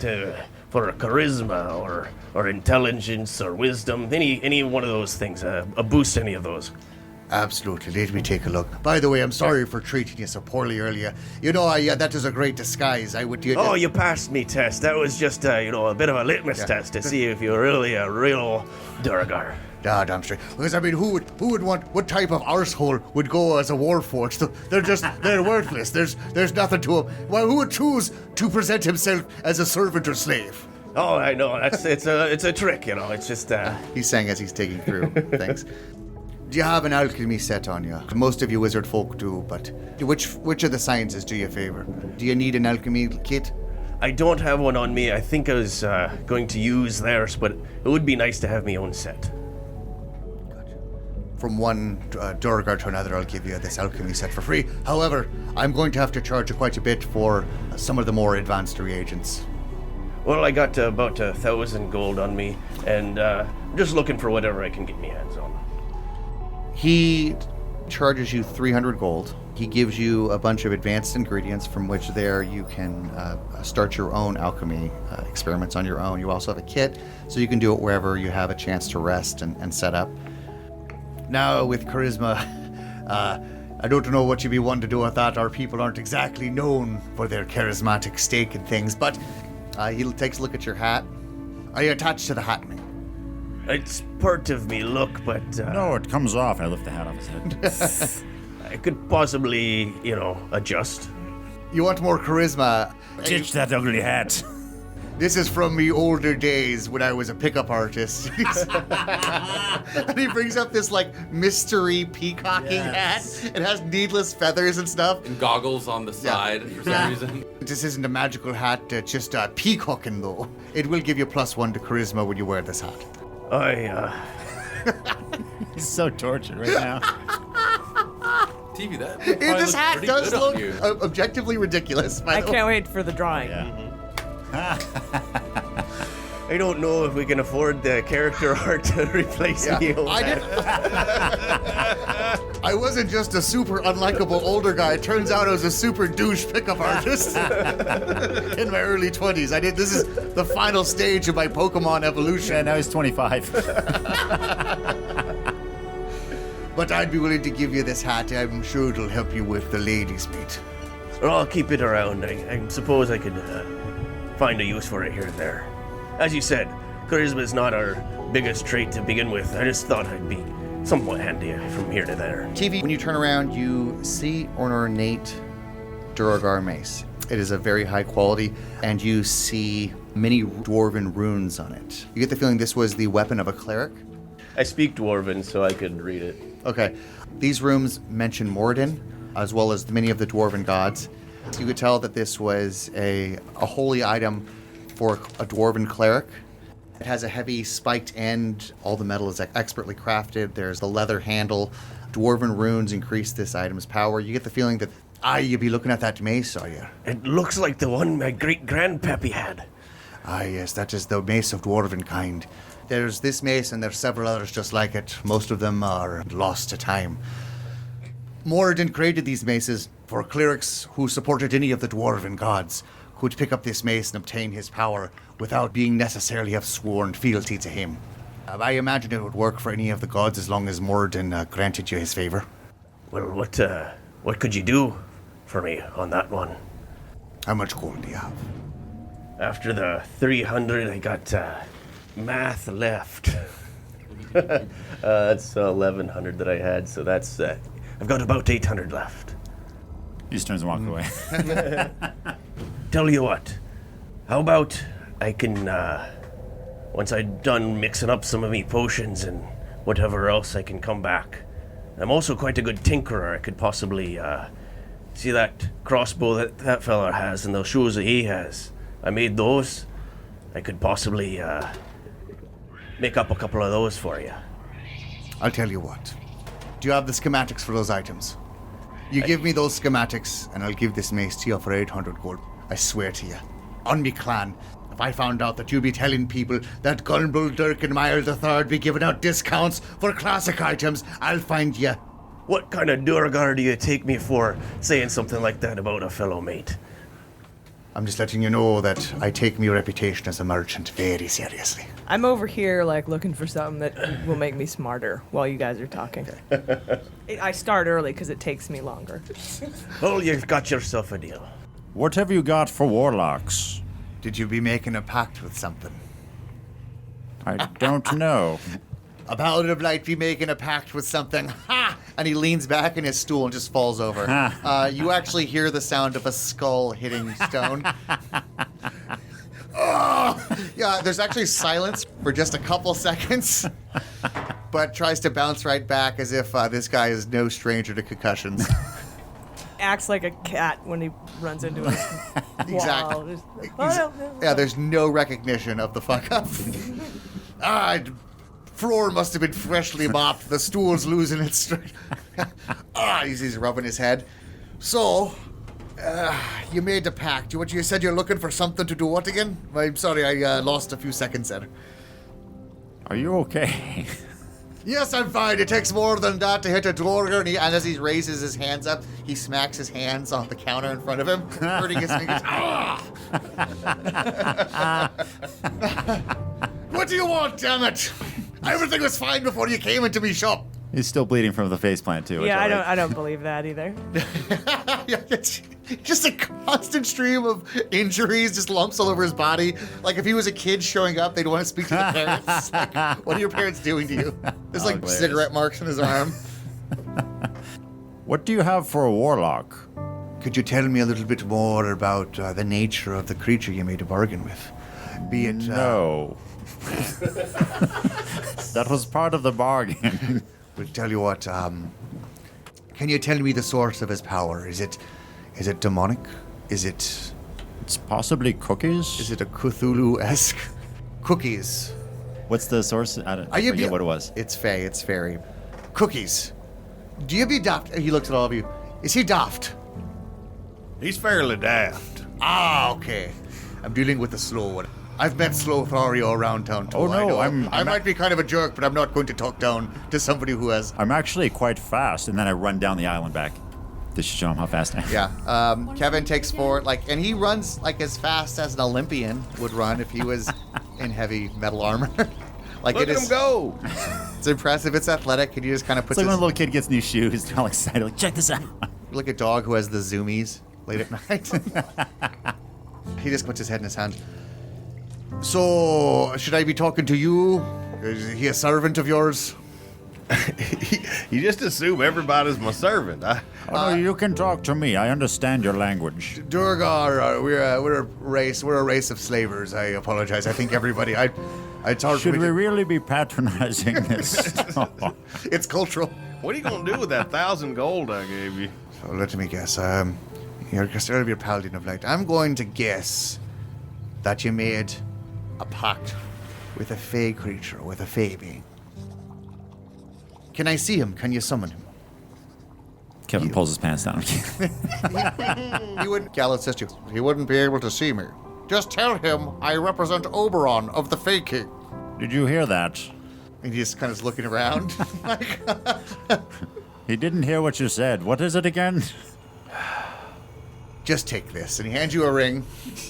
for charisma or intelligence or wisdom, any one of those things, a boost any of those. Absolutely. Let me take a look. By the way, I'm sorry for treating you so poorly earlier. That was a great disguise. You passed me test. That was just, a bit of a litmus test to see if you're really a real Durgar. Damn straight. Because, who would want, what type of arsehole would go as a warforged? They're worthless. There's nothing to them. Well, who would choose to present himself as a servant or slave? Oh, I know. It's a trick, It's just, He's saying as he's taking through things. Do you have an alchemy set on you? Most of you wizard folk do, but which of the sciences do you favor? Do you need an alchemy kit? I don't have one on me. I think I was going to use theirs, but it would be nice to have my own set. From one Durgar to another, I'll give you this alchemy set for free. However, I'm going to have to charge you quite a bit for some of the more advanced reagents. Well, I got about 1,000 gold on me, and I'm just looking for whatever I can get my hands on. He charges you 300 gold. He gives you a bunch of advanced ingredients from which there you can start your own alchemy experiments on your own. You also have a kit, so you can do it wherever you have a chance to rest and set up. Now, with charisma, I don't know what you'd be one to do with that. Our people aren't exactly known for their charismatic stake and things, but he takes a look at your hat. Are you attached to the hat, mate? It's part of me look, but... No, it comes off. I lift the hat off his head. I could possibly, adjust. You want more charisma? Ditch that ugly hat. This is from me older days when I was a pickup artist. And he brings up this mystery peacocking hat. It has needless feathers and stuff. And goggles on the side for some reason. This isn't a magical hat, just peacocking though. It will give you +1 to charisma when you wear this hat. He's so tortured right now. TV, that This hat does look you. objectively ridiculous. I can't wait for the drawing. Yeah. I don't know if we can afford the character art to replace me. I wasn't just a super unlikable older guy. It turns out I was a super douche pickup artist in my early 20s. This is the final stage of my Pokemon evolution. Yeah, now he's 25. But I'd be willing to give you this hat. I'm sure it'll help you with the ladies' meet. Well, I'll keep it around. I suppose I could find a use for it here and there. As you said, charisma is not our biggest trait to begin with. I just thought I'd be somewhat handy from here to there. TV, when you turn around, you see an ornate Duragar mace. It is of very high quality, and you see many dwarven runes on it. You get the feeling this was the weapon of a cleric. I speak Dwarven, so I could read it. Okay. These runes mention Moradin, as well as many of the dwarven gods. You could tell that this was a holy item for a dwarven cleric. It has a heavy spiked end. All the metal is expertly crafted. There's the leather handle. Dwarven runes increase this item's power. You get the feeling that, you'd be looking at that mace, are you? It looks like the one my great-grandpappy had. Yes, that is the mace of dwarven kind. There's this mace and there's several others just like it. Most of them are lost to time. Moradin created these maces for clerics who supported any of the dwarven gods, who would pick up this mace and obtain his power without being necessarily have sworn fealty to him. I imagine it would work for any of the gods as long as Morden granted you his favor. Well, what could you do for me on that one? How much gold do you have? After the 300, I got math left. That's 1,100 that I had, so that's I've got about 800 left. He just turns and walks away. Tell you what, how about I can, once I'm done mixing up some of me potions and whatever else, I can come back. I'm also quite a good tinkerer. I could possibly, see that crossbow that fella has and those shoes that he has. I made those. I could possibly, make up a couple of those for you. I'll tell you what. Do you have the schematics for those items? You give me those schematics, and I'll give this mace to you for 800 gold. I swear to you. On me clan, if I found out that you'd be telling people that Gunbull Durkenmeyer III be giving out discounts for classic items, I'll find you. What kind of Durgar do you take me for saying something like that about a fellow mate? I'm just letting you know that I take my reputation as a merchant very seriously. I'm over here, like, looking for something that will make me smarter while you guys are talking. I start early because it takes me longer. Well, you've got yourself a deal. What have you got for warlocks? Did you be making a pact with something? I don't know. A paladin of light be making a pact with something. Ha! And he leans back in his stool and just falls over. You actually hear the sound of a skull hitting stone. Oh! Yeah, there's actually silence for just a couple seconds, but tries to bounce right back as if this guy is no stranger to concussions. Acts like a cat when he runs into a wall. Exactly. Oh, Yeah, there's no recognition of the fuck up. Floor must have been freshly mopped. The stool's losing its strength. He's rubbing his head. So, you made a pact. You said you're looking for something to do what again? I'm sorry, I lost a few seconds there. Are you okay? Yes, I'm fine. It takes more than that to hit a Dwarger. And as he raises his hands up, he smacks his hands on the counter in front of him, hurting his fingers. What do you want, damn it? Everything was fine before you came into me shop. He's still bleeding from the faceplant too. Yeah, I don't believe that either. Yeah, it's just a constant stream of injuries, just lumps all over his body. Like if he was a kid showing up, they'd want to speak to the parents. Like, what are your parents doing to you? There's like hilarious. cigarette marks on his arm. What do you have for a warlock? Could you tell me a little bit more about the nature of the creature you made a bargain with? Be it No. That was part of the bargain. We'll tell you what. Can you tell me the source of his power? Is it demonic? Is it It's possibly cookies. a Cthulhu-esque cookies? What's the source? I forget what it was. It's Fey. It's fairy. Cookies. Do you be daft? He looks at all of you. Is he daft? He's fairly daft. Ah, okay. I'm dealing with the slow one. I've met slow Thario around town too. Oh, no, I might be kind of a jerk, but I'm not going to talk down to somebody who has. I'm actually quite fast, and then I run down the island back to show him how fast I am. Yeah. Kevin takes forward, and he runs like as fast as an Olympian would run if he was in heavy metal armor. Look at him go. It's impressive. It's athletic, and he just kind of It's puts like when a little kid gets new shoes, they're all excited, like, check this out. like a dog who has the zoomies late at night. He just puts his head in his hand. So, should I be talking to you? Is he a servant of yours? You just assume everybody's my servant. No, you can talk to me. I understand your language. Durgar, we're a race of slavers. I apologize. I think everybody. It's hard Should for we me really be patronizing this? It's cultural. What are you gonna do with that 1,000 gold I gave you? So let me guess. You're considered to be a paladin of light. I'm going to guess that you made a pact with a fey creature, with a fey being. Can I see him? Can you summon him? Kevin pulls his pants down. He wouldn't. Gallo says to you, he wouldn't be able to see me. Just tell him I represent Oberon of the Fey King. Did you hear that? And he just kind of is looking around. He didn't hear what you said. What is it again? Just take this. And he hands you a ring.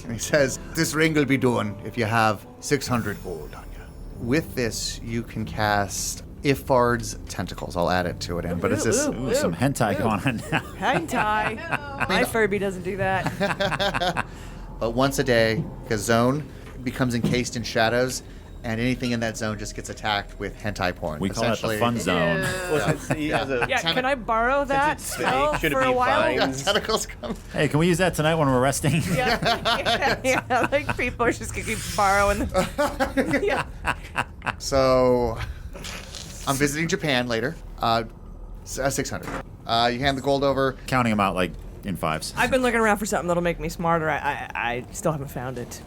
And he says, this ring will be done if you have 600 gold on you. with this, you can cast Ifard's Tentacles. I'll add it to it in, but it's this. Ooh, some hentai going on now. Hang tie. My Furby doesn't do that. But once a day, because zone becomes encased in shadows, and anything in that zone just gets attacked with hentai porn. We call it the Essentially- fun zone. Yeah, can I borrow that spell should it for be a while? vines? Tentacles come. Hey, can we use that tonight when we're resting? Yeah, like people are just gonna keep borrowing. Yeah. So, I'm visiting Japan later. 600. You hand the gold over. Counting them out like in fives. I've been looking around for something that'll make me smarter. I still haven't found it.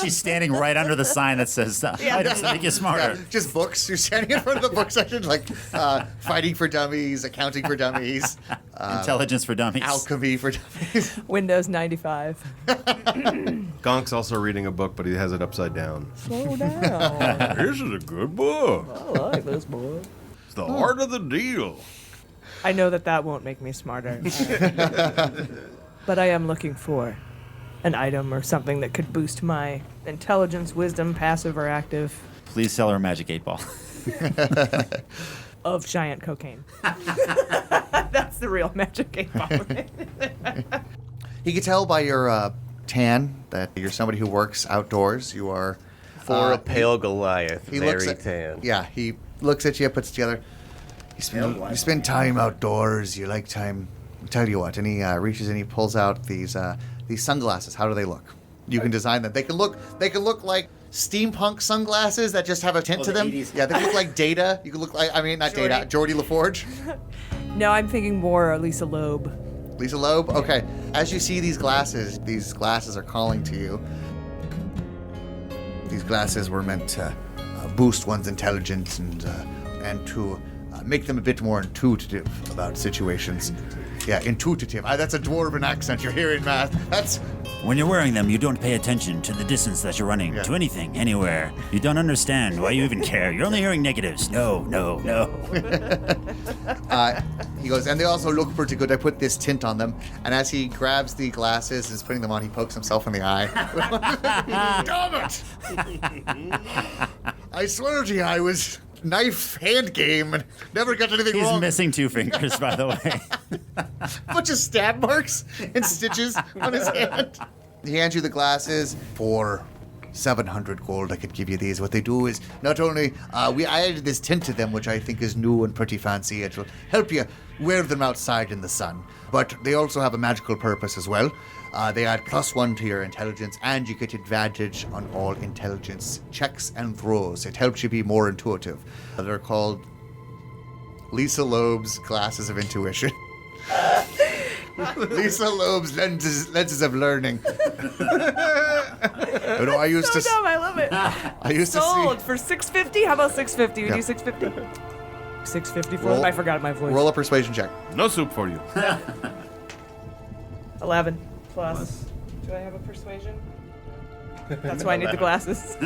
She's standing right under the sign that says items that make you smarter. Yeah, just books. You're standing in front of the book section, like fighting for dummies, accounting for dummies, Intelligence for dummies. alchemy for dummies. Windows 95. Gonk's also reading a book, but he has it upside down. Slow down. This is a good book. I like this boy. It's the art of the deal. I know that won't make me smarter. But I am looking for an item or something that could boost my intelligence, wisdom, passive or active, Please sell her a magic 8-ball. of giant cocaine. That's the real magic 8-ball. You can tell by your tan that you're somebody who works outdoors. You are. For a pale Goliath, He looks very at, tan. Yeah, he looks at you, puts it together. You spend time outdoors. You like time. I'll tell you what, and he reaches and he pulls out these sunglasses. How do they look? You can design them. They can look like steampunk sunglasses that just have a tint to them. Yeah, they can look like Data. You can look like not Data. Geordie LaForge. No, I'm thinking more Lisa Loeb. Lisa Loeb. Okay. As you see these glasses are calling to you. These glasses were meant to boost one's intelligence and to make them a bit more intuitive about situations. Yeah, intuitive. That's a dwarven accent you're hearing, Matt. That's When you're wearing them, you don't pay attention to the distance that you're running, to anything, anywhere. You don't understand why you even care. You're only hearing negatives. No. he goes, and they also look pretty good. I put this tint on them. And as he grabs the glasses and is putting them on, he pokes himself in the eye. Damn it! I swear to you, I was knife hand game and never got anything He's wrong. missing 2 fingers, by the way. Bunch of stab marks and stitches on his hand. He hands you the glasses for 700 gold. I could give you these. What they do is not only I added this tint to them, which I think is new and pretty fancy. It will help you wear them outside in the sun. But they also have a magical purpose as well. They add +1 to your intelligence, and you get advantage on all intelligence checks and throws. It helps you be more intuitive. They're called Lisa Loeb's Glasses of Intuition. Lisa Loeb's lenses of learning. I used So to. dumb, I love it. I used Sold to for $650. How about $650? We Yeah. do $650. $650 for Roll- them. I forgot my voice. roll a persuasion check. No soup for you. 11 plus. Do I have a persuasion? That's why I need the glasses.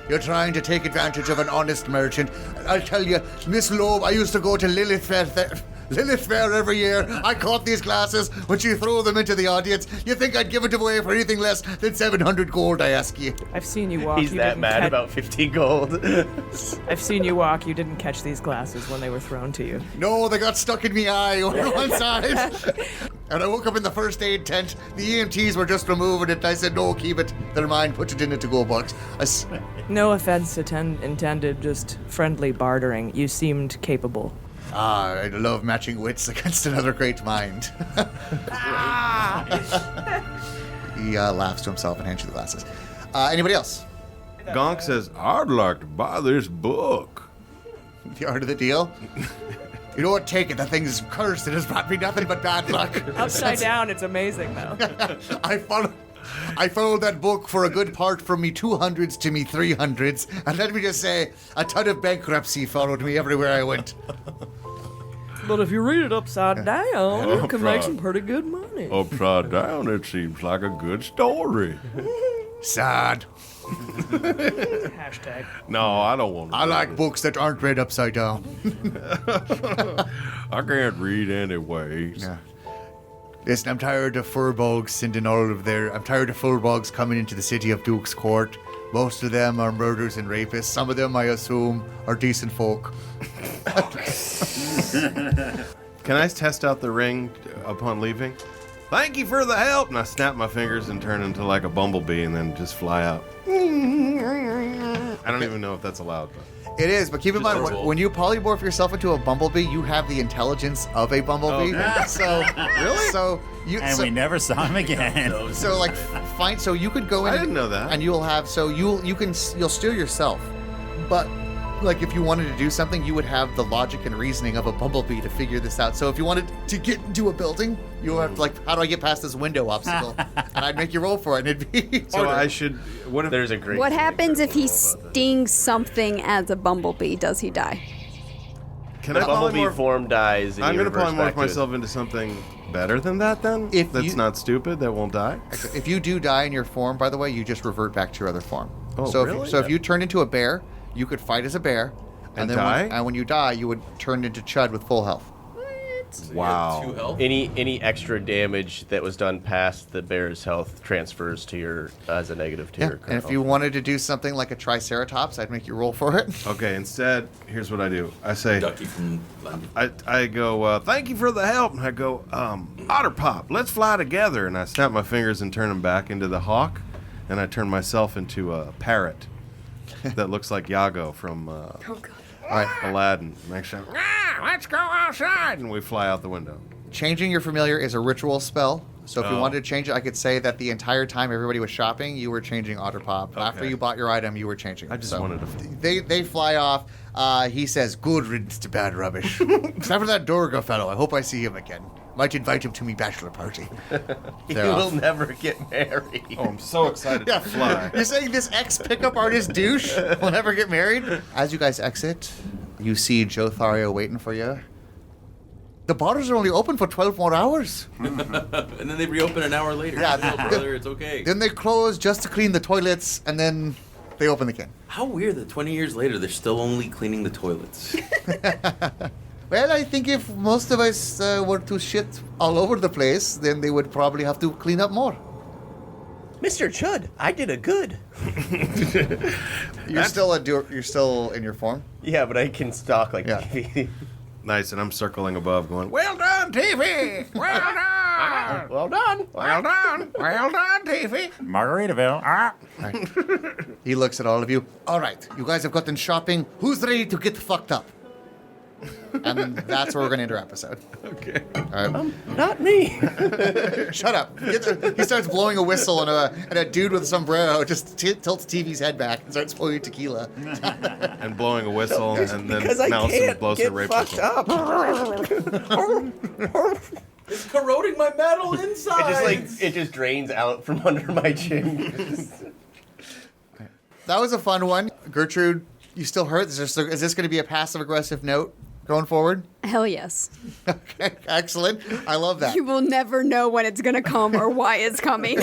You're trying to take advantage of an honest merchant. I'll tell you, Miss Loeb, I used to go to Lilith Fair every year. I caught these glasses when she threw them into the audience. You think I'd give it away for anything less than 700 gold, I ask you? I've seen you walk. He's you that didn't mad catch- about 50 gold. I've seen you walk. You didn't catch these glasses when they were thrown to you. No, they got stuck in me eye over one side. And I woke up in the first aid tent. The EMTs were just removing it. I said, no, keep it. They're mine. Put it in a to-go box. No offense intended, just friendly bartering. You seemed capable. I love matching wits against another great mind. He laughs to himself and hands you the glasses. Anybody else? Gonk says, I'd like to buy this book. The art of the deal? You know what? Take it. That thing's cursed. It has brought me nothing but bad luck. Upside down, it's amazing though. I followed that book for a good part from me 200s to me 300s, and let me just say, a ton of bankruptcy followed me everywhere I went. But if you read it upside down, you can make right. some pretty good money. Upside down, it seems like a good story. Sad. Hashtag. No, I don't want to. I like books that aren't read upside down. I can't read anyways. Yeah. Listen, I'm tired of Furbolgs sending all of their. I'm tired of Furbolgs coming into the city of Duke's Court, Most of them are murderers and rapists. Some of them, I assume, are decent folk. Can I test out the ring upon leaving? Thank you for the help! And I snap my fingers and turn into like a bumblebee and then just fly out. I don't even know if that's allowed, but... It is, but keep in mind, horrible. when you polymorph yourself into a bumblebee, you have the intelligence of a bumblebee. Okay. So really, so you And so, we never saw him again. so like fine. So you could go in. I didn't know that. And you'll have you'll steal yourself, but like if you wanted to do something, you would have the logic and reasoning of a bumblebee to figure this out. So if you wanted to get into a building, you have to, like, how do I get past this window obstacle? And I'd make you roll for it, and it'd be So harder. I should... What if... There's a great. What happens if he about that. stings something as a bumblebee? Does he die? Can The I bumblebee polymorph... form dies. And I'm you going to reverse back polymorph to it. myself into something better than that, then? If That's you- not stupid, that won't die? If you do die in your form, by the way, you just revert back to your other form. Oh, so really? If you turned into a bear, you could fight as a bear, And then die? when you die, you would turn into Chud with full health. Wow. 2 health. Any extra damage that was done past the bear's health transfers to your as a negative to your current And if health. you wanted to do something like a Triceratops, I'd make you roll for it. Okay, instead, here's what I do. I say... Ducky from Land. I go, thank you for the help. And I go, Otter Pop, let's fly together. And I snap my fingers and turn them back into the hawk. And I turn myself into a parrot that looks like Yago from All right. Aladdin. And I shout, let's go outside. And we fly out the window. Changing your familiar is a ritual spell. So if you Oh. wanted to change it, I could say that the entire time everybody was shopping, you were changing Otter Pop. After Okay. you bought your item, you were changing. I it. just So wanted to... They fly off. He says, "Good riddance to bad rubbish." Except for that Dorga fellow. I hope I see him again. Might invite him to me bachelor party. you They're will off. never get married. Oh, I'm so excited to fly. You're saying this ex-pickup artist douche will never get married? As you guys exit, you see Joe Thario waiting for you. The bars are only open for 12 more hours. And then they reopen an hour later. Yeah. No, brother, it's okay. Then they close just to clean the toilets, and then they open again. How weird that 20 years later they're still only cleaning the toilets. Well, I think if most of us were to shit all over the place, then they would probably have to clean up more. Mr. Chud, I did a good. You're still in your form. Yeah, but I can stalk like Yeah. TV. Nice, and I'm circling above going, well done, TV! Well done! Well done. Well done! Well done, TV! Margaritaville. Ah. He looks at all of you. All right, you guys have gotten shopping. Who's ready to get fucked up? And that's where we're going to end our episode. Okay. All right. Not me. Shut up. He starts blowing a whistle, and a dude with a sombrero just tilts TV's head back and starts pouring tequila. And blowing a whistle, and then Because I Nelson can't blows get the rape fucked whistle. up. It's corroding my metal inside. It just drains out from under my chin. That was a fun one. Gertrude, you still hurt? Is this going to be a passive-aggressive note going forward? Hell yes. Okay, excellent. I love that. You will never know when it's gonna come or why it's coming.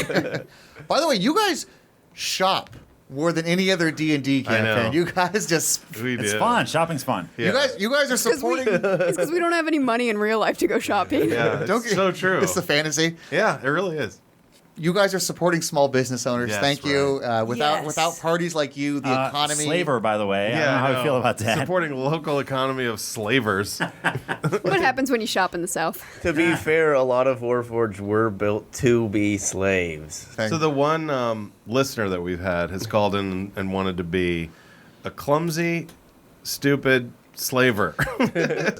By the way, you guys shop more than any other D&D I know. campaign. You guys just... We It's did. fun. Shopping's fun. Yeah. You guys are supporting... It's because we don't have any money in real life to go shopping. Yeah, it's Don't get- so true. It's the fantasy. Yeah, it really is. You guys are supporting small business owners. Yes, Thank you. Yes. Without parties like you, the economy... Slaver, by the way. I don't know how I feel about that. Supporting local economy of slavers. What happens when you shop in the South? To be fair, a lot of Warforged were built to be slaves. Thing. So the one listener that we've had has called in and wanted to be a clumsy, stupid slaver.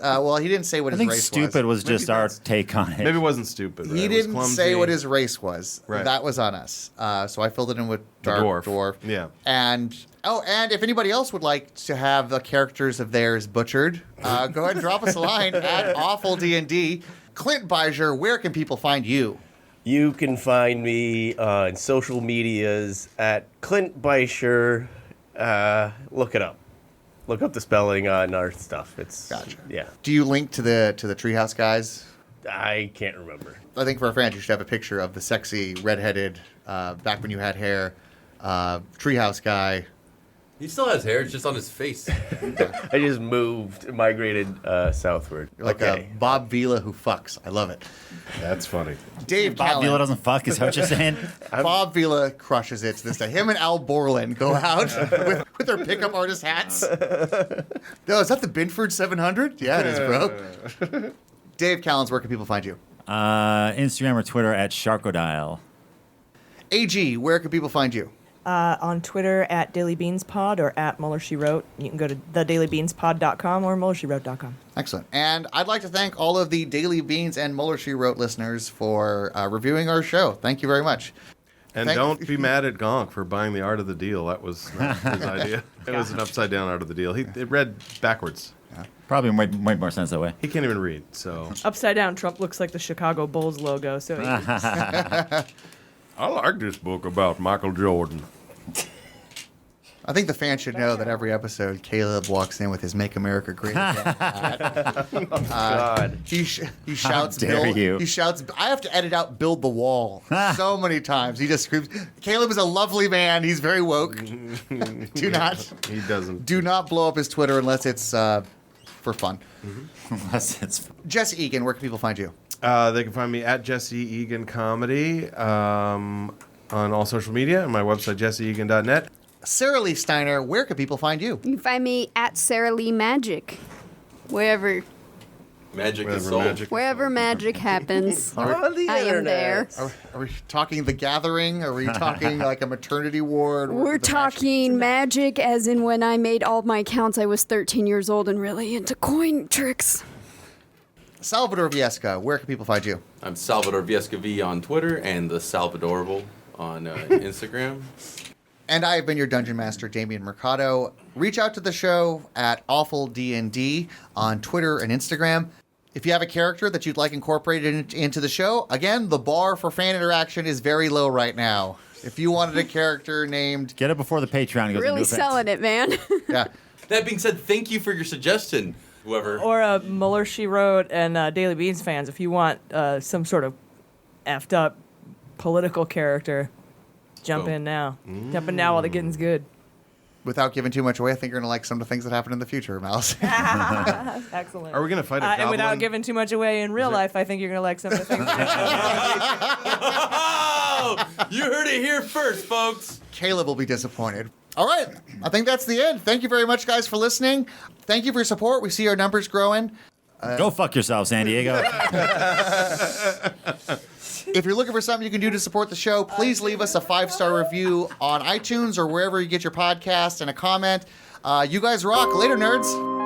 Well, he didn't say what I his think race stupid was Maybe just our that's- take on it. Maybe it wasn't stupid. Right? He It was didn't clumsy. say what his race was. Right. That was on us. So I filled it in with The dark dwarf. Yeah. And if anybody else would like to have the characters of theirs butchered, go ahead and drop us a line at awfuldnd. Clint Beischer, where can people find you? You can find me on social medias at Clint Beischer. Look it up. Look up the spelling on our stuff. It's Gotcha. Yeah, Do you link to the Treehouse guys? I can't remember. I think for our fans, you should have a picture of the sexy redheaded, back when you had hair, Treehouse guy. He still has hair. It's just on his face. I just migrated southward. You're like Okay. a Bob Vila who fucks. I love it. That's funny. Dave Bob Callan. Vila doesn't fuck, is that what you're saying? Bob Vila crushes it this day. Him and Al Borland go out with their pickup artist hats. No, is that the Binford 700? Yeah, it is, bro. Dave Callens, where can people find you? Instagram or Twitter at Sharkodile. AG, where can people find you? On Twitter at DailyBeansPod or at Muller She Wrote. You can go to thedailybeanspod.com or MullerSheWrote.com. Excellent. And I'd like to thank all of the Daily Beans and Muller She Wrote listeners for reviewing our show. Thank you very much. And don't be mad at Gonk for buying the art of the deal. That was not his idea. It was an upside down art of the deal. It read backwards. Probably make more sense that way. He can't even read, so. Upside down, Trump looks like the Chicago Bulls logo. So I like this book about Michael Jordan. I think the fans should know that every episode, Caleb walks in with his "Make America Great Again" hat. God. He shouts, dare "Build!" you. He shouts. I have to edit out "Build the Wall" so many times. He just screams. Caleb is a lovely man. He's very woke. Do not blow up his Twitter unless it's for fun. Unless it's Jesse Egan, where can people find you? They can find me at Jesse Egan Comedy on all social media and my website, jesseegan.net. Sara Lee Steiner, where can people find you? You can find me at Sara Lee Magic. Wherever Magic is sold. wherever magic happens, I am there. Are we talking The Gathering? Are we talking like a maternity ward? We're talking magic as in when I made all my accounts, I was 13 years old and really into coin tricks. Salvador Viesca, where can people find you? I'm Salvador Viesca V on Twitter and the Salvadorable on Instagram. And I have been your Dungeon Master, Damian Mercado. Reach out to the show at awfuldnd on Twitter and Instagram. If you have a character that you'd like incorporated into the show, again, the bar for fan interaction is very low right now. If you wanted a character named... Get it before the Patreon goes Really into effect. selling it, man. Yeah. That being said, thank you for your suggestion, whoever. or Muller She Wrote and Daily Beans fans, if you want some sort of effed up political character, jump in now. Jump in now while the getting's good. Without giving too much away, I think you're going to like some of the things that happen in the future, Mouse. Excellent. Are we going to fight a and goblin? without giving too much away in real life, I think you're going to like some of the things. Oh, you heard it here first, folks. Caleb will be disappointed. All right. I think that's the end. Thank you very much, guys, for listening. Thank you for your support. We see our numbers growing. Go fuck yourself, San Diego. If you're looking for something you can do to support the show, please leave us a 5-star review on iTunes or wherever you get your podcast and a comment. You guys rock. Later, nerds.